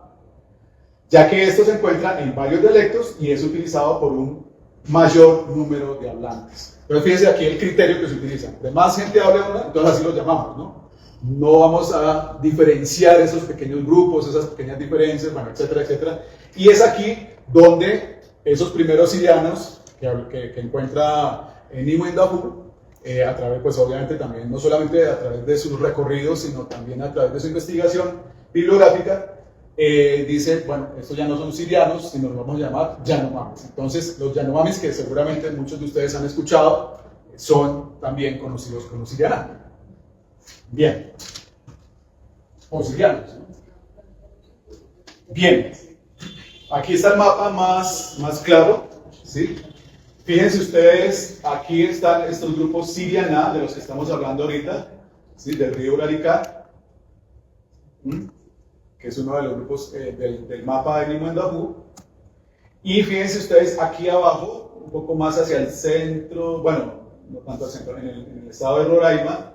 ya que esto se encuentra en varios dialectos y es utilizado por un mayor número de hablantes. Pero fíjense aquí el criterio que se utiliza. De más gente habla una, entonces así lo llamamos, ¿no? No vamos a diferenciar esos pequeños grupos, esas pequeñas diferencias, bueno, etcétera, etcétera. Y es aquí donde esos primeros sirianos que encuentra Nimue Dahu, a través, pues obviamente también, no solamente a través de sus recorridos, sino también a través de su investigación bibliográfica, dice, bueno, estos ya no son sirianos, sino los vamos a llamar Yanomamis. Entonces, los Yanomamis, que seguramente muchos de ustedes han escuchado, son también conocidos como Sirianá. Bien. O sirianos, ¿no? Bien. Aquí está el mapa más claro, ¿sí? Fíjense ustedes, aquí están estos grupos Sirianá, de los que estamos hablando ahorita, ¿sí? Del río Uraricá, que es uno de los grupos del mapa de Nimue Dahu. Y fíjense ustedes, aquí abajo, un poco más hacia el centro, bueno, no tanto al centro, en el estado de Roraima,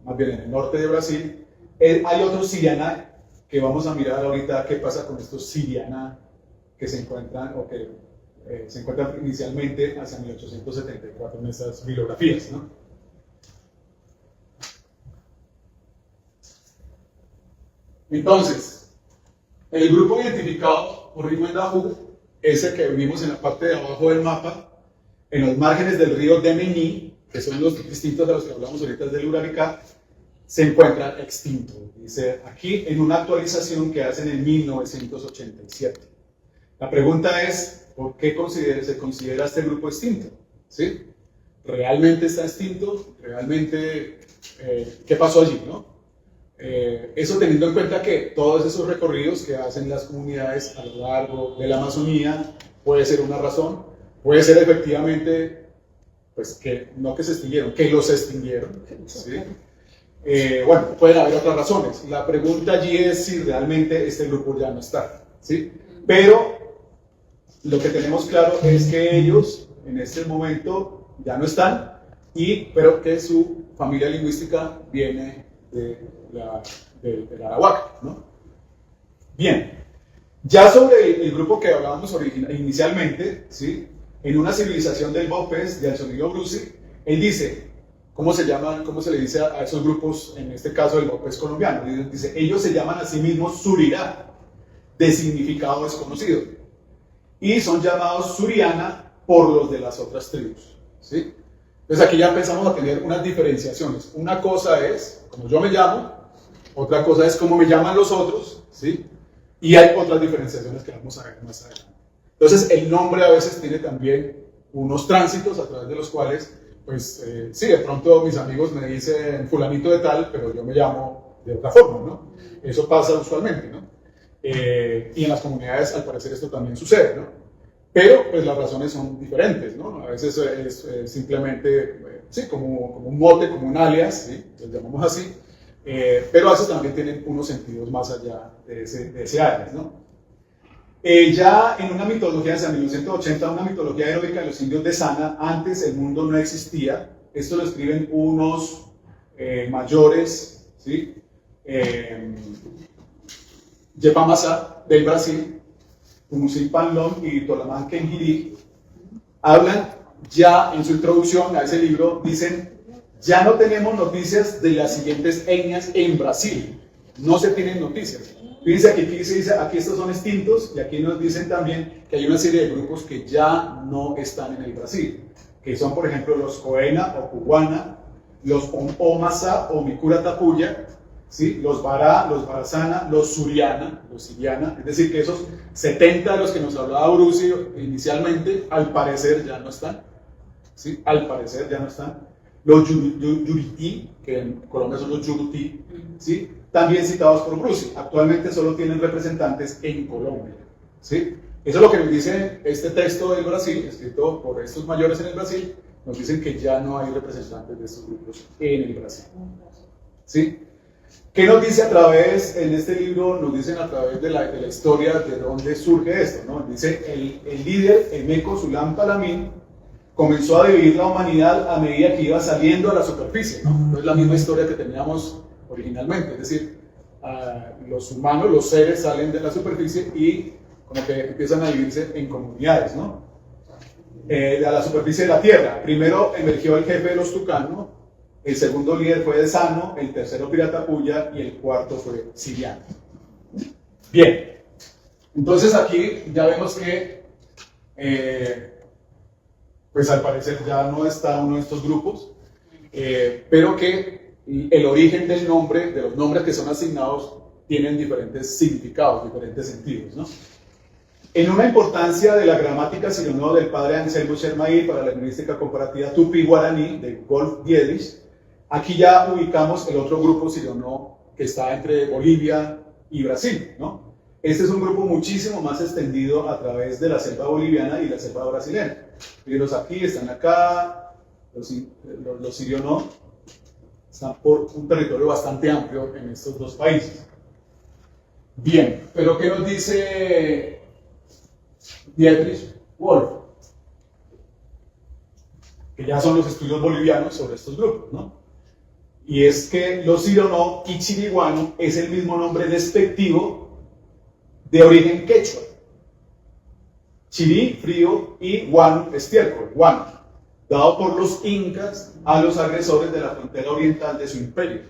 más bien en el norte de Brasil, hay otros Sirianá que vamos a mirar ahorita qué pasa con estos Sirianá que se encuentran o que se encuentran inicialmente hacia 1874 en estas bibliografías, ¿no? Entonces, el grupo identificado por Nimue Dahu es el que vimos en la parte de abajo del mapa, en los márgenes del río Demení, que son los distintos de los que hablamos ahorita del Uraricá, se encuentra extinto. Dice aquí en una actualización que hacen en 1987. La pregunta es, ¿por qué se considera este grupo extinto? ¿Sí? ¿Realmente está extinto? ¿Realmente qué pasó allí, no? Eso teniendo en cuenta que todos esos recorridos que hacen las comunidades a lo largo de la Amazonía puede ser una razón, puede ser efectivamente, pues que no que se extinguieron, que los extinguieron, ¿sí? Bueno, pueden haber otras razones. La pregunta allí es si realmente este grupo ya no está, ¿sí? Pero lo que tenemos claro es que ellos en este momento ya no están, pero que su familia lingüística viene del Arawak, ¿no? Bien, ya sobre el grupo que hablábamos inicialmente, ¿sí? En una civilización del Bopes, de Alsonilo Brusi, él dice, ¿cómo se le dice a esos grupos, en este caso del Bopes colombiano? Dice, ellos se llaman a sí mismos Surirá, de significado desconocido, y son llamados Suriana por los de las otras tribus, ¿sí? Entonces aquí ya empezamos a tener unas diferenciaciones. Una cosa es como yo me llamo, otra cosa es cómo me llaman los otros, ¿sí? Y hay otras diferenciaciones que vamos a ver más adelante. Entonces el nombre a veces tiene también unos tránsitos a través de los cuales, pues sí, de pronto mis amigos me dicen fulanito de tal, pero yo me llamo de otra forma, ¿no? Eso pasa usualmente, ¿no? Y en las comunidades al parecer esto también sucede, ¿no? Pero pues las razones son diferentes, ¿no? A veces es simplemente, sí, como un mote, como un alias, ¿sí? Los llamamos así, pero a veces también tienen unos sentidos más allá de ese alias, ¿no? Ya en una mitología de 1980, una mitología heroica de los indios de Sana, antes el mundo no existía. Esto lo escriben unos mayores, ¿sí? Yepamazá del Brasil, Tumusil Panlón y Tolamán Kengiri, hablan ya en su introducción a ese libro, dicen, ya no tenemos noticias de las siguientes etnias en Brasil, no se tienen noticias. Fíjense aquí se dice, aquí estos son extintos, y aquí nos dicen también que hay una serie de grupos que ya no están en el Brasil, que son por ejemplo los Coena o Cuguana, los Omasa o Mikura Tapuya, ¿sí? Los Bará, los Barazana, los Suriana, es decir, que esos 70 de los que nos hablaba Brucio inicialmente, al parecer ya no están, ¿sí? Al parecer ya no están. Los Yuriti, que en Colombia son los Yuruti, ¿sí? También citados por Brucio, actualmente solo tienen representantes en Colombia, ¿sí? Eso es lo que nos dice este texto del Brasil, escrito por estos mayores en el Brasil, nos dicen que ya no hay representantes de estos grupos en el Brasil, ¿sí? ¿Qué nos dice a través, en este libro, nos dicen a través de la historia de dónde surge esto, ¿no? Dice, el líder, Emeko Sulam Palamín, comenzó a dividir la humanidad a medida que iba saliendo a la superficie, ¿no? No es la misma historia que teníamos originalmente, es decir, los humanos, los seres salen de la superficie y como que empiezan a dividirse en comunidades, ¿no? A la superficie de la Tierra, primero emergió el jefe de los Tucano, el segundo líder fue de Sano, el tercero Piratapuya y el cuarto fue Siriano. Bien, entonces aquí ya vemos que pues al parecer ya no está uno de estos grupos, pero que el origen del nombre, de los nombres que son asignados, tienen diferentes significados, diferentes sentidos, ¿no? En una importancia de la gramática sirio-no del padre Anselmo Chermaí para la lingüística comparativa tupi-guaraní de Wolf Dietrich, aquí ya ubicamos el otro grupo sirio-no que está entre Bolivia y Brasil, ¿no? Este es un grupo muchísimo más extendido a través de la selva boliviana y la selva brasileña. Mírenlos aquí, están acá, los sirio-no están por un territorio bastante amplio en estos dos países. Bien, pero ¿qué nos dice Dietrich Wolf? Que ya son los estudios bolivianos sobre estos grupos, ¿no? Y es que los sirio-no y chiriguano es el mismo nombre despectivo de origen quechua. Chirí, frío, y guano, estiércol, guano, dado por los incas a los agresores de la frontera oriental de su imperio.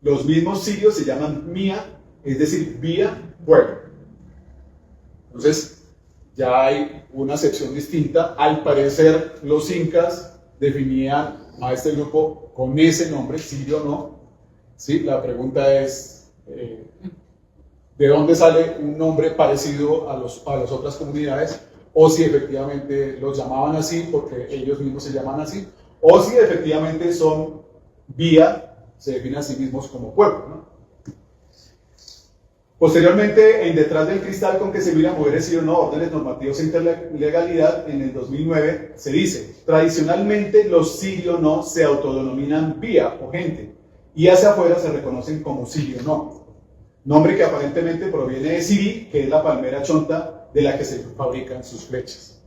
Los mismos sirios se llaman Mía, es decir, vía, pueblo. Entonces, ya hay una sección distinta. Al parecer, los incas definían a este grupo con ese nombre, sirio no. ¿Sí? La pregunta es, ¿de dónde sale un nombre parecido a las otras comunidades? O si efectivamente los llamaban así porque ellos mismos se llaman así, o si efectivamente son vía, se definen a sí mismos como pueblo, ¿no? Posteriormente, en Detrás del Cristal con que se miran mujeres y no órdenes normativos e interlegalidad, en el 2009 se dice, tradicionalmente los sirio no se autodenominan vía o gente, y hacia afuera se reconocen como sirio no, nombre que aparentemente proviene de Siri, que es la palmera chonta de la que se fabrican sus flechas.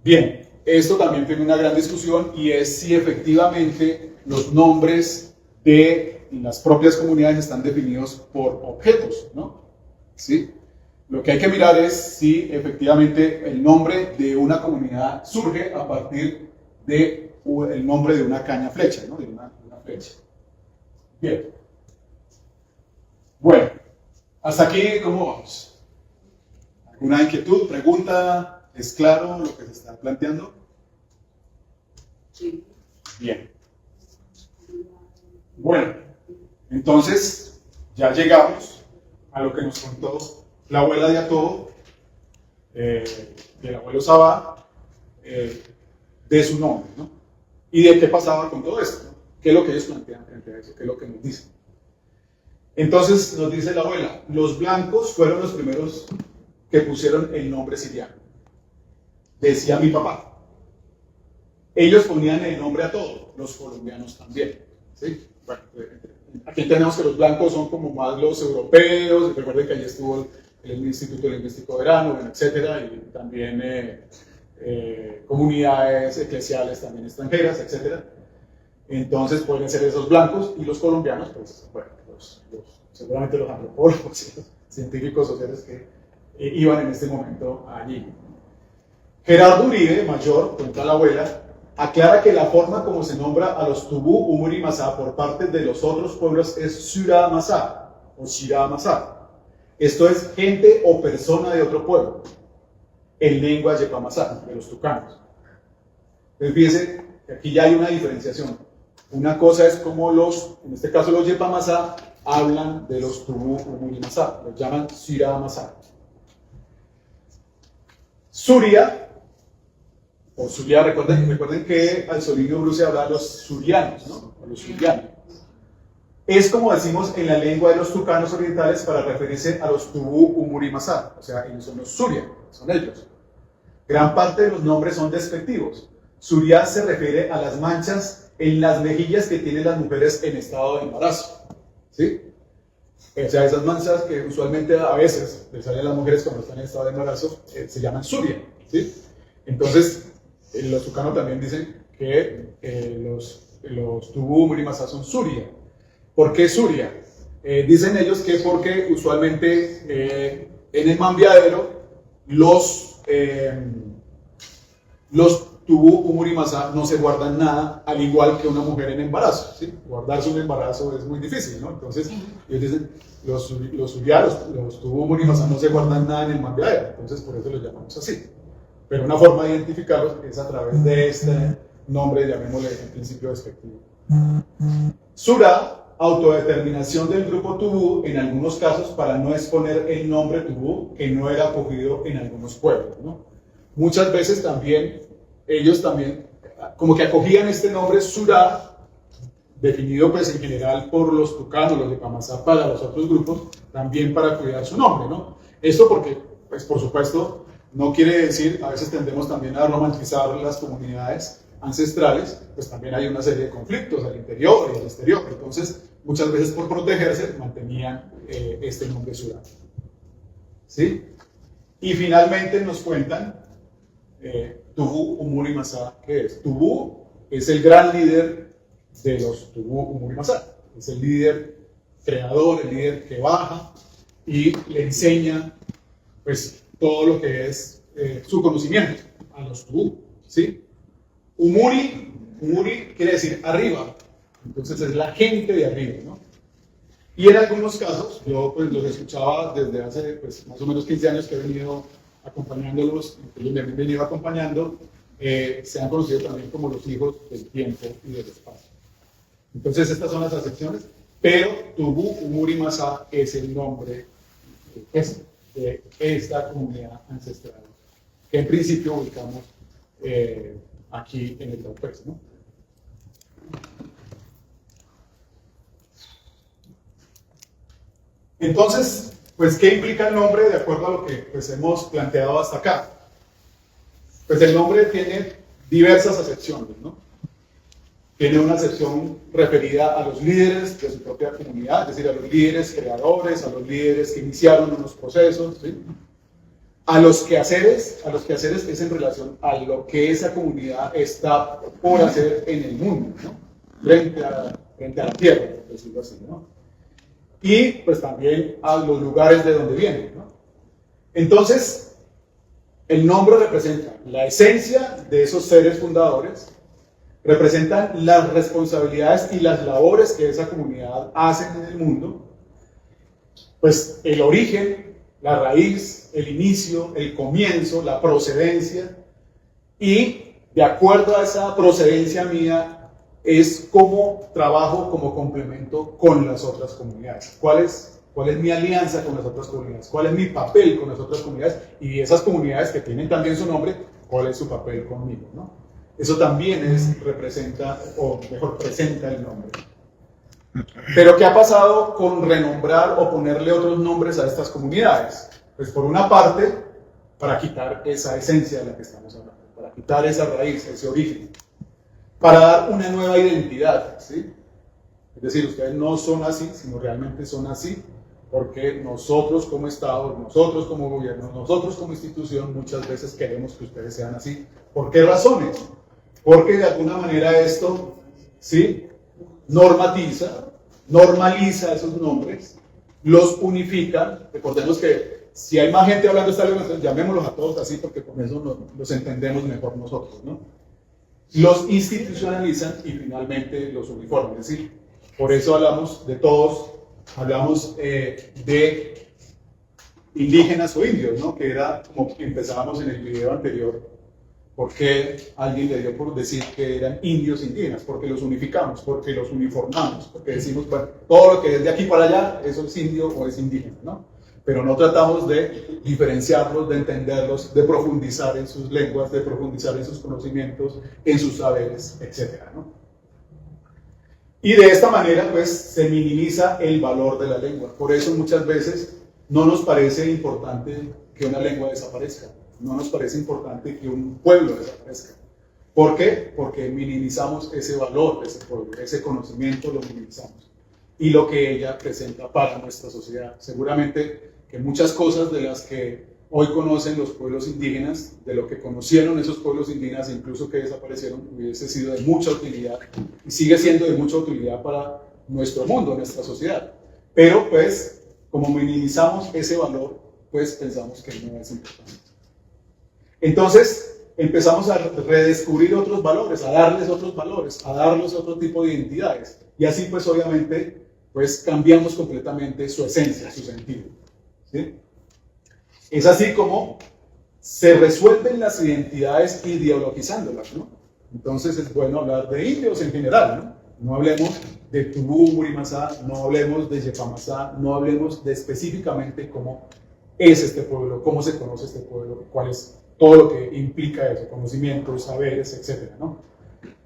Bien, esto también tiene una gran discusión y es si efectivamente los nombres de las propias comunidades están definidos por objetos, ¿no? ¿Sí? Lo que hay que mirar es si efectivamente el nombre de una comunidad surge a partir del nombre de una caña flecha, ¿no? De una flecha. Bien. Bueno, hasta aquí, ¿cómo vamos? ¿Alguna inquietud, pregunta? ¿Es claro lo que se está planteando? Sí. Bien. Bueno, entonces ya llegamos a lo que nos contó la abuela de Atobo, del abuelo Sabá, de su nombre, ¿no? Y de qué pasaba con todo esto, ¿no? ¿Qué es lo que ellos plantean frente a eso? ¿Qué es lo que nos dicen? Entonces nos dice la abuela, los blancos fueron los primeros que pusieron el nombre siriano. Decía mi papá. Ellos ponían el nombre a todo, los colombianos también, ¿sí? Bueno, aquí tenemos que los blancos son como más los europeos, recuerden que allí estuvo el Instituto Lingüístico Verano, etcétera, y también comunidades eclesiales también extranjeras, etcétera. Entonces pueden ser esos blancos, y los colombianos, pues, bueno, seguramente los antropólogos y los científicos sociales que iban en este momento allí. Gerardo Uribe, mayor, cuenta la abuela, aclara que la forma como se nombra a los Tubú, Umur y Masá por parte de los otros pueblos es Sura Masá o Shira Masá. Esto es gente o persona de otro pueblo, en lengua Yepa Masá, de los tucanos. Entonces fíjense que aquí ya hay una diferenciación. Una cosa es como en este caso los Yepa Masá, hablan de los Tubú, Umur y Masá, los llaman Shira Masá. Suria, o Suria, recuerden que al Solinio Bru se habla de los surianos, ¿no? O los surianos. Es como decimos en la lengua de los tucanos orientales para referirse a los Tubú, Umur y Masá, o sea, ellos son los Suria, son ellos. Gran parte de los nombres son despectivos. Suria se refiere a las manchas en las mejillas que tienen las mujeres en estado de embarazo, ¿sí? O sea, esas manchas que usualmente a veces les salen a las mujeres cuando están en estado de embarazo, se llaman Suria, ¿sí? Entonces, los tucanos también dicen que los Tubú, Umur y Masá son Suria. ¿Por qué Suria? Dicen ellos que porque usualmente en el mambiadero los Tubú, Umur y Masá no se guardan nada, al igual que una mujer en embarazo, ¿sí? Guardarse un embarazo es muy difícil, ¿no? Entonces, ellos dicen, los surianos, los Tubú, Umur y Masá no se guardan nada en el mambiadero, entonces por eso los llamamos así. Pero una forma de identificarlos es a través de este nombre, llamémosle en principio despectivo. Sura, autodeterminación del grupo Tubú, en algunos casos para no exponer el nombre Tubú, que no era acogido en algunos pueblos, ¿no? Muchas veces también, ellos también, como que acogían este nombre Sura, definido pues en general por los tucanos, los de Pamasá, para los otros grupos, también para cuidar su nombre, ¿no? Esto porque, pues por supuesto, no quiere decir, a veces tendemos también a romantizar las comunidades ancestrales, pues también hay una serie de conflictos al interior y al exterior. Entonces, muchas veces por protegerse, mantenían este nombre Sura. ¿Sí? Y finalmente nos cuentan Tubú, Umur y Masá, ¿qué es? Tubú es el gran líder de los Tubú, Umur y Masá. Es el líder creador, el líder que baja y le enseña, pues, todo lo que es su conocimiento a los Tubú, ¿sí? Umuri quiere decir arriba, entonces es la gente de arriba, ¿no? Y en algunos casos, yo pues los escuchaba desde hace pues, más o menos 15 años que he venido acompañándolos, que me han venido acompañando, se han conocido también como los hijos del tiempo y del espacio. Entonces estas son las acepciones, pero Tubú, Umur y Masá es el nombre de esta comunidad ancestral, que en principio ubicamos aquí en el Taupés, ¿no? Entonces, pues, ¿qué implica el nombre de acuerdo a lo que pues, hemos planteado hasta acá? Pues el nombre tiene diversas acepciones, ¿no? Tiene una acepción referida a los líderes de su propia comunidad, es decir, a los líderes creadores, a los líderes que iniciaron unos procesos, ¿sí? A los quehaceres es en relación a lo que esa comunidad está por hacer en el mundo, ¿no? Frente a la tierra, por decirlo así, ¿no? Y pues también a los lugares de donde vienen, ¿no? Entonces, el nombre representa la esencia de esos seres fundadores, representan las responsabilidades y las labores que esa comunidad hace en el mundo, pues el origen, la raíz, el inicio, el comienzo, la procedencia, y de acuerdo a esa procedencia mía, es cómo trabajo como complemento con las otras comunidades. ¿Cuál es mi alianza con las otras comunidades? ¿Cuál es mi papel con las otras comunidades? Y esas comunidades que tienen también su nombre, ¿cuál es su papel conmigo, ¿no? Eso también representa, o mejor, presenta el nombre. Pero ¿qué ha pasado con renombrar o ponerle otros nombres a estas comunidades? Pues por una parte, para quitar esa esencia de la que estamos hablando, para quitar esa raíz, ese origen, para dar una nueva identidad, ¿sí? Es decir, ustedes no son así, sino realmente son así, porque nosotros como Estado, nosotros como gobierno, nosotros como institución, muchas veces queremos que ustedes sean así. ¿Por qué razones? Porque de alguna manera esto, ¿sí?, normaliza esos nombres, los unifica. Recordemos que si hay más gente hablando esta lengua, entonces llamémoslos a todos así porque con eso los entendemos mejor nosotros, ¿no? Los institucionalizan y finalmente los uniforman, es decir, por eso hablamos de todos, hablamos de indígenas o indios, ¿no? Que era como empezábamos en el video anterior, porque alguien le dio por decir que eran indios indígenas, porque los unificamos, porque los uniformamos, porque decimos, bueno, todo lo que es de aquí para allá, eso es indio o es indígena, ¿no? Pero no tratamos de diferenciarlos, de entenderlos, de profundizar en sus lenguas, de profundizar en sus conocimientos, en sus saberes, etc., ¿no? Y de esta manera, pues, se minimiza el valor de la lengua. Por eso muchas veces no nos parece importante que una lengua desaparezca. No nos parece importante que un pueblo desaparezca. ¿Por qué? Porque minimizamos ese valor de ese pueblo, ese conocimiento lo minimizamos. Y lo que ella presenta para nuestra sociedad. Seguramente que muchas cosas de las que hoy conocen los pueblos indígenas, de lo que conocieron esos pueblos indígenas, incluso que desaparecieron, hubiese sido de mucha utilidad y sigue siendo de mucha utilidad para nuestro mundo, nuestra sociedad. Pero pues, como minimizamos ese valor, pues pensamos que no es importante. Entonces, empezamos a redescubrir otros valores, a darles otros valores, a darles otro tipo de identidades. Y así, pues, obviamente, pues cambiamos completamente su esencia, su sentido. ¿Sí? Es así como se resuelven las identidades ideologizándolas, ¿no? Entonces, es bueno hablar de indios en general, ¿no? No hablemos de Tubú, Murimazá, no hablemos de Yepamasá, no hablemos de específicamente cómo es este pueblo, cómo se conoce este pueblo, cuál es todo lo que implica eso, conocimientos, saberes, etc., ¿no?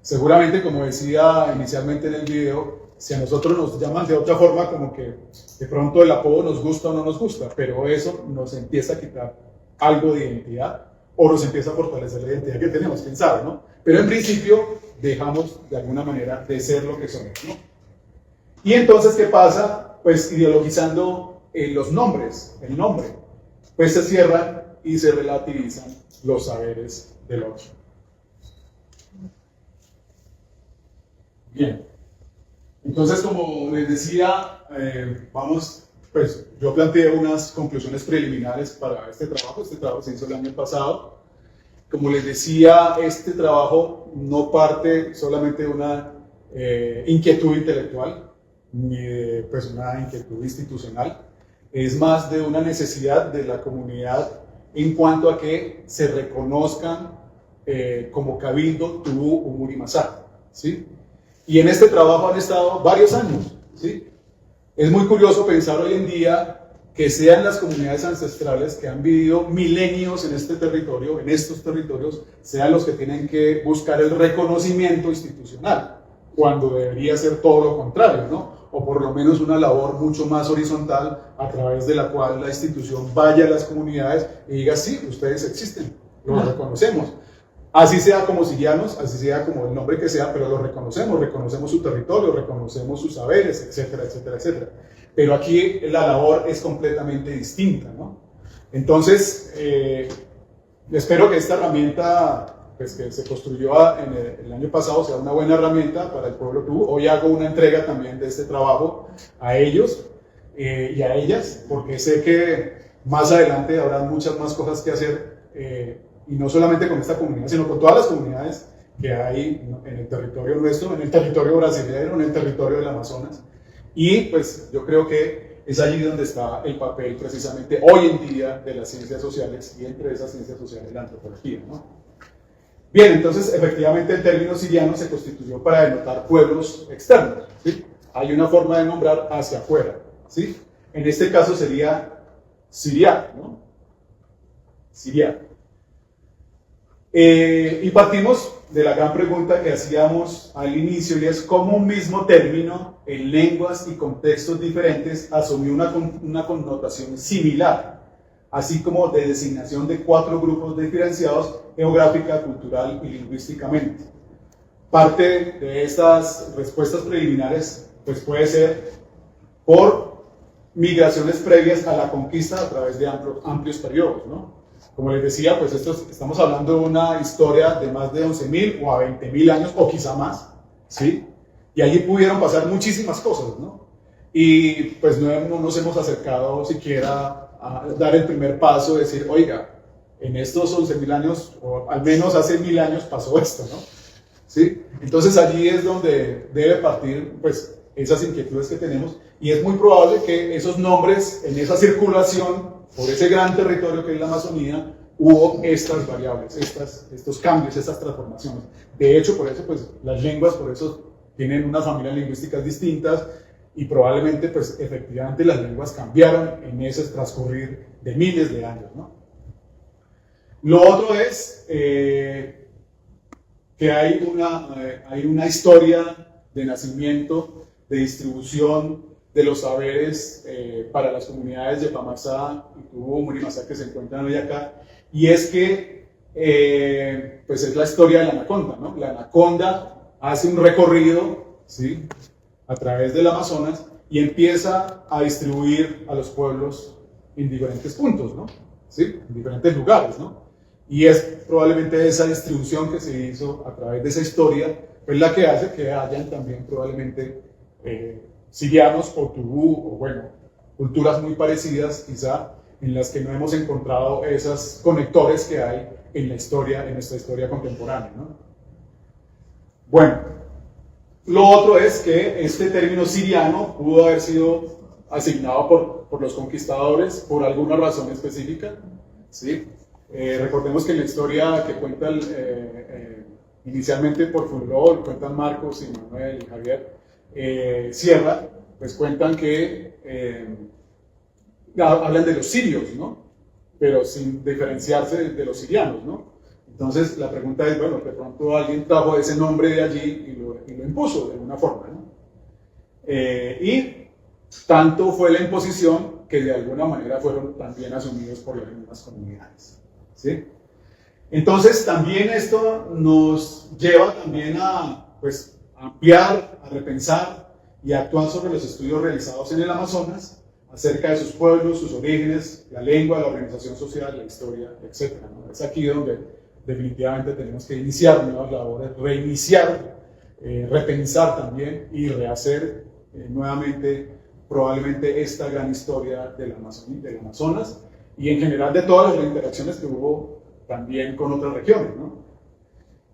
Seguramente, como decía inicialmente en el video, si a nosotros nos llaman de otra forma, como que de pronto el apodo nos gusta o no nos gusta, pero eso nos empieza a quitar algo de identidad o nos empieza a fortalecer la identidad que tenemos, quién sabe, ¿no? Pero en principio dejamos de alguna manera de ser lo que somos, ¿no? Y entonces, ¿qué pasa? Pues ideologizando los nombres, el nombre, pues se cierran y se relativizan los saberes del otro. Bien. Entonces, como les decía, pues yo planteé unas conclusiones preliminares para este trabajo se hizo el año pasado. Como les decía, este trabajo no parte solamente de una inquietud intelectual, ni de pues, una inquietud institucional, es más de una necesidad de la comunidad en cuanto a que se reconozcan como Cabildo, Tubú o Murimazá, ¿sí? Y en este trabajo han estado varios años, ¿sí? Es muy curioso pensar hoy en día que sean las comunidades ancestrales que han vivido milenios en este territorio, en estos territorios, sean los que tienen que buscar el reconocimiento institucional, cuando debería ser todo lo contrario, ¿no? O por lo menos una labor mucho más horizontal a través de la cual la institución vaya a las comunidades y diga, sí, ustedes existen, los reconocemos. Así sea como sirianos, así sea como el nombre que sea, pero lo reconocemos, reconocemos su territorio, reconocemos sus saberes, etcétera, etcétera, etcétera. Pero aquí la labor es completamente distinta, ¿no? Entonces, espero que esta herramienta pues, que se construyó en el año pasado sea una buena herramienta para el pueblo Tubú. Hoy hago una entrega también de este trabajo a ellos y a ellas, porque sé que más adelante habrá muchas más cosas que hacer, y no solamente con esta comunidad, sino con todas las comunidades que hay en el territorio nuestro, en el territorio brasileño, en el territorio del Amazonas. Y pues yo creo que es allí donde está el papel precisamente hoy en día de las ciencias sociales y entre esas ciencias sociales la antropología, ¿no? Bien, entonces efectivamente el término siriano se constituyó para denotar pueblos externos, ¿sí? Hay una forma de nombrar hacia afuera, ¿sí? En este caso sería Siria, ¿no? Siria. Y partimos de la gran pregunta que hacíamos al inicio, y es cómo un mismo término en lenguas y contextos diferentes asumió una connotación similar, así como de designación de 4 grupos diferenciados geográfica, cultural y lingüísticamente. Parte de estas respuestas preliminares pues puede ser por migraciones previas a la conquista a través de amplios periodos, ¿no? Como les decía, pues estamos hablando de una historia de más de 11.000 o a 20.000 años, o quizá más, ¿sí? Y allí pudieron pasar muchísimas cosas, ¿no? y pues no nos hemos acercado siquiera a dar el primer paso, de decir, oiga, en estos 11.000 años, o al menos hace 1.000 años pasó esto, ¿no? ¿Sí? Entonces allí es donde debe partir pues esas inquietudes que tenemos, y es muy probable que esos nombres en esa circulación por ese gran territorio que es la Amazonía hubo estas variables, estos cambios, estas transformaciones. De hecho, por eso pues las lenguas por eso tienen unas familias lingüísticas distintas, y probablemente pues efectivamente las lenguas cambiaron en ese transcurrir de miles de años, ¿no? Lo otro es que hay una historia de nacimiento, de distribución de los saberes para las comunidades de Pamazá y Tubú, Murimazá, que se encuentran hoy acá, y es que pues es la historia de la anaconda, ¿no? La anaconda hace un recorrido, ¿sí?, a través del Amazonas y empieza a distribuir a los pueblos en diferentes puntos, ¿no? ¿Sí? En diferentes lugares, ¿no? Y es probablemente esa distribución que se hizo a través de esa historia, pues la que hace que hayan también probablemente sirianos o tubú, o bueno, culturas muy parecidas quizá, en las que no hemos encontrado esos conectores que hay en la historia, en nuestra historia contemporánea, ¿no? Bueno, lo otro es que este término siriano pudo haber sido asignado por los conquistadores por alguna razón específica, ¿sí? Recordemos que en la historia que cuentan inicialmente por Fulgor, cuentan Marcos y Manuel y Javier Sierra, pues cuentan que hablan de los sirios, ¿no? Pero sin diferenciarse de los sirianos, ¿no? Entonces la pregunta es, bueno, de pronto alguien trajo ese nombre de allí y lo impuso de alguna forma, ¿no? Y tanto fue la imposición que de alguna manera fueron también asumidos por las mismas comunidades, ¿sí? Entonces también esto nos lleva también a pues, ampliar, a repensar y a actuar sobre los estudios realizados en el Amazonas acerca de sus pueblos, sus orígenes, la lengua, la organización social, la historia, etc., ¿no? Es aquí donde definitivamente tenemos que iniciar nuevas labores, reiniciar, repensar también y rehacer nuevamente probablemente esta gran historia del Amazonas y en general de todas las interacciones que hubo también con otras regiones, ¿no?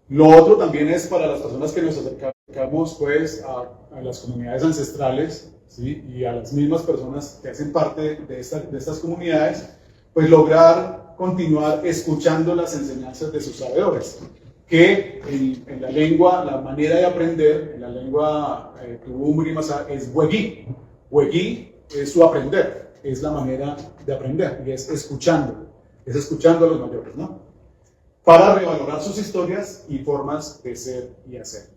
Lo otro también es para las personas que nos acercamos pues, a las comunidades ancestrales, ¿sí?, y a las mismas personas que hacen parte de estas comunidades, pues lograr continuar escuchando las enseñanzas de sus sabedores, que en la lengua, la manera de aprender, en la lengua Tubú Murimazá es huegui. Huegui es su aprender, es la manera de aprender, y es escuchando a los mayores, ¿no? Para revalorar sus historias y formas de ser y hacer.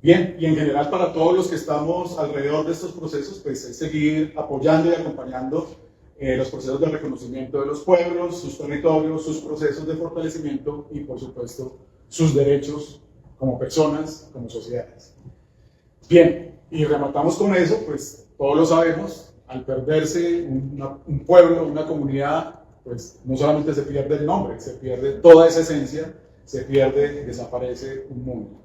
Bien, y en general para todos los que estamos alrededor de estos procesos, pues es seguir apoyando y acompañando los procesos de reconocimiento de los pueblos, sus territorios, sus procesos de fortalecimiento y, por supuesto, sus derechos como personas, como sociedades. Bien, y rematamos con eso, pues todos lo sabemos, al perderse un pueblo, una comunidad, pues no solamente se pierde el nombre, se pierde toda esa esencia, se pierde, desaparece un mundo.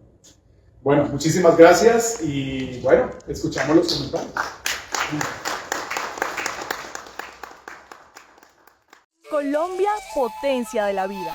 Bueno, muchísimas gracias y bueno, escuchamos los comentarios. Colombia, potencia de la vida.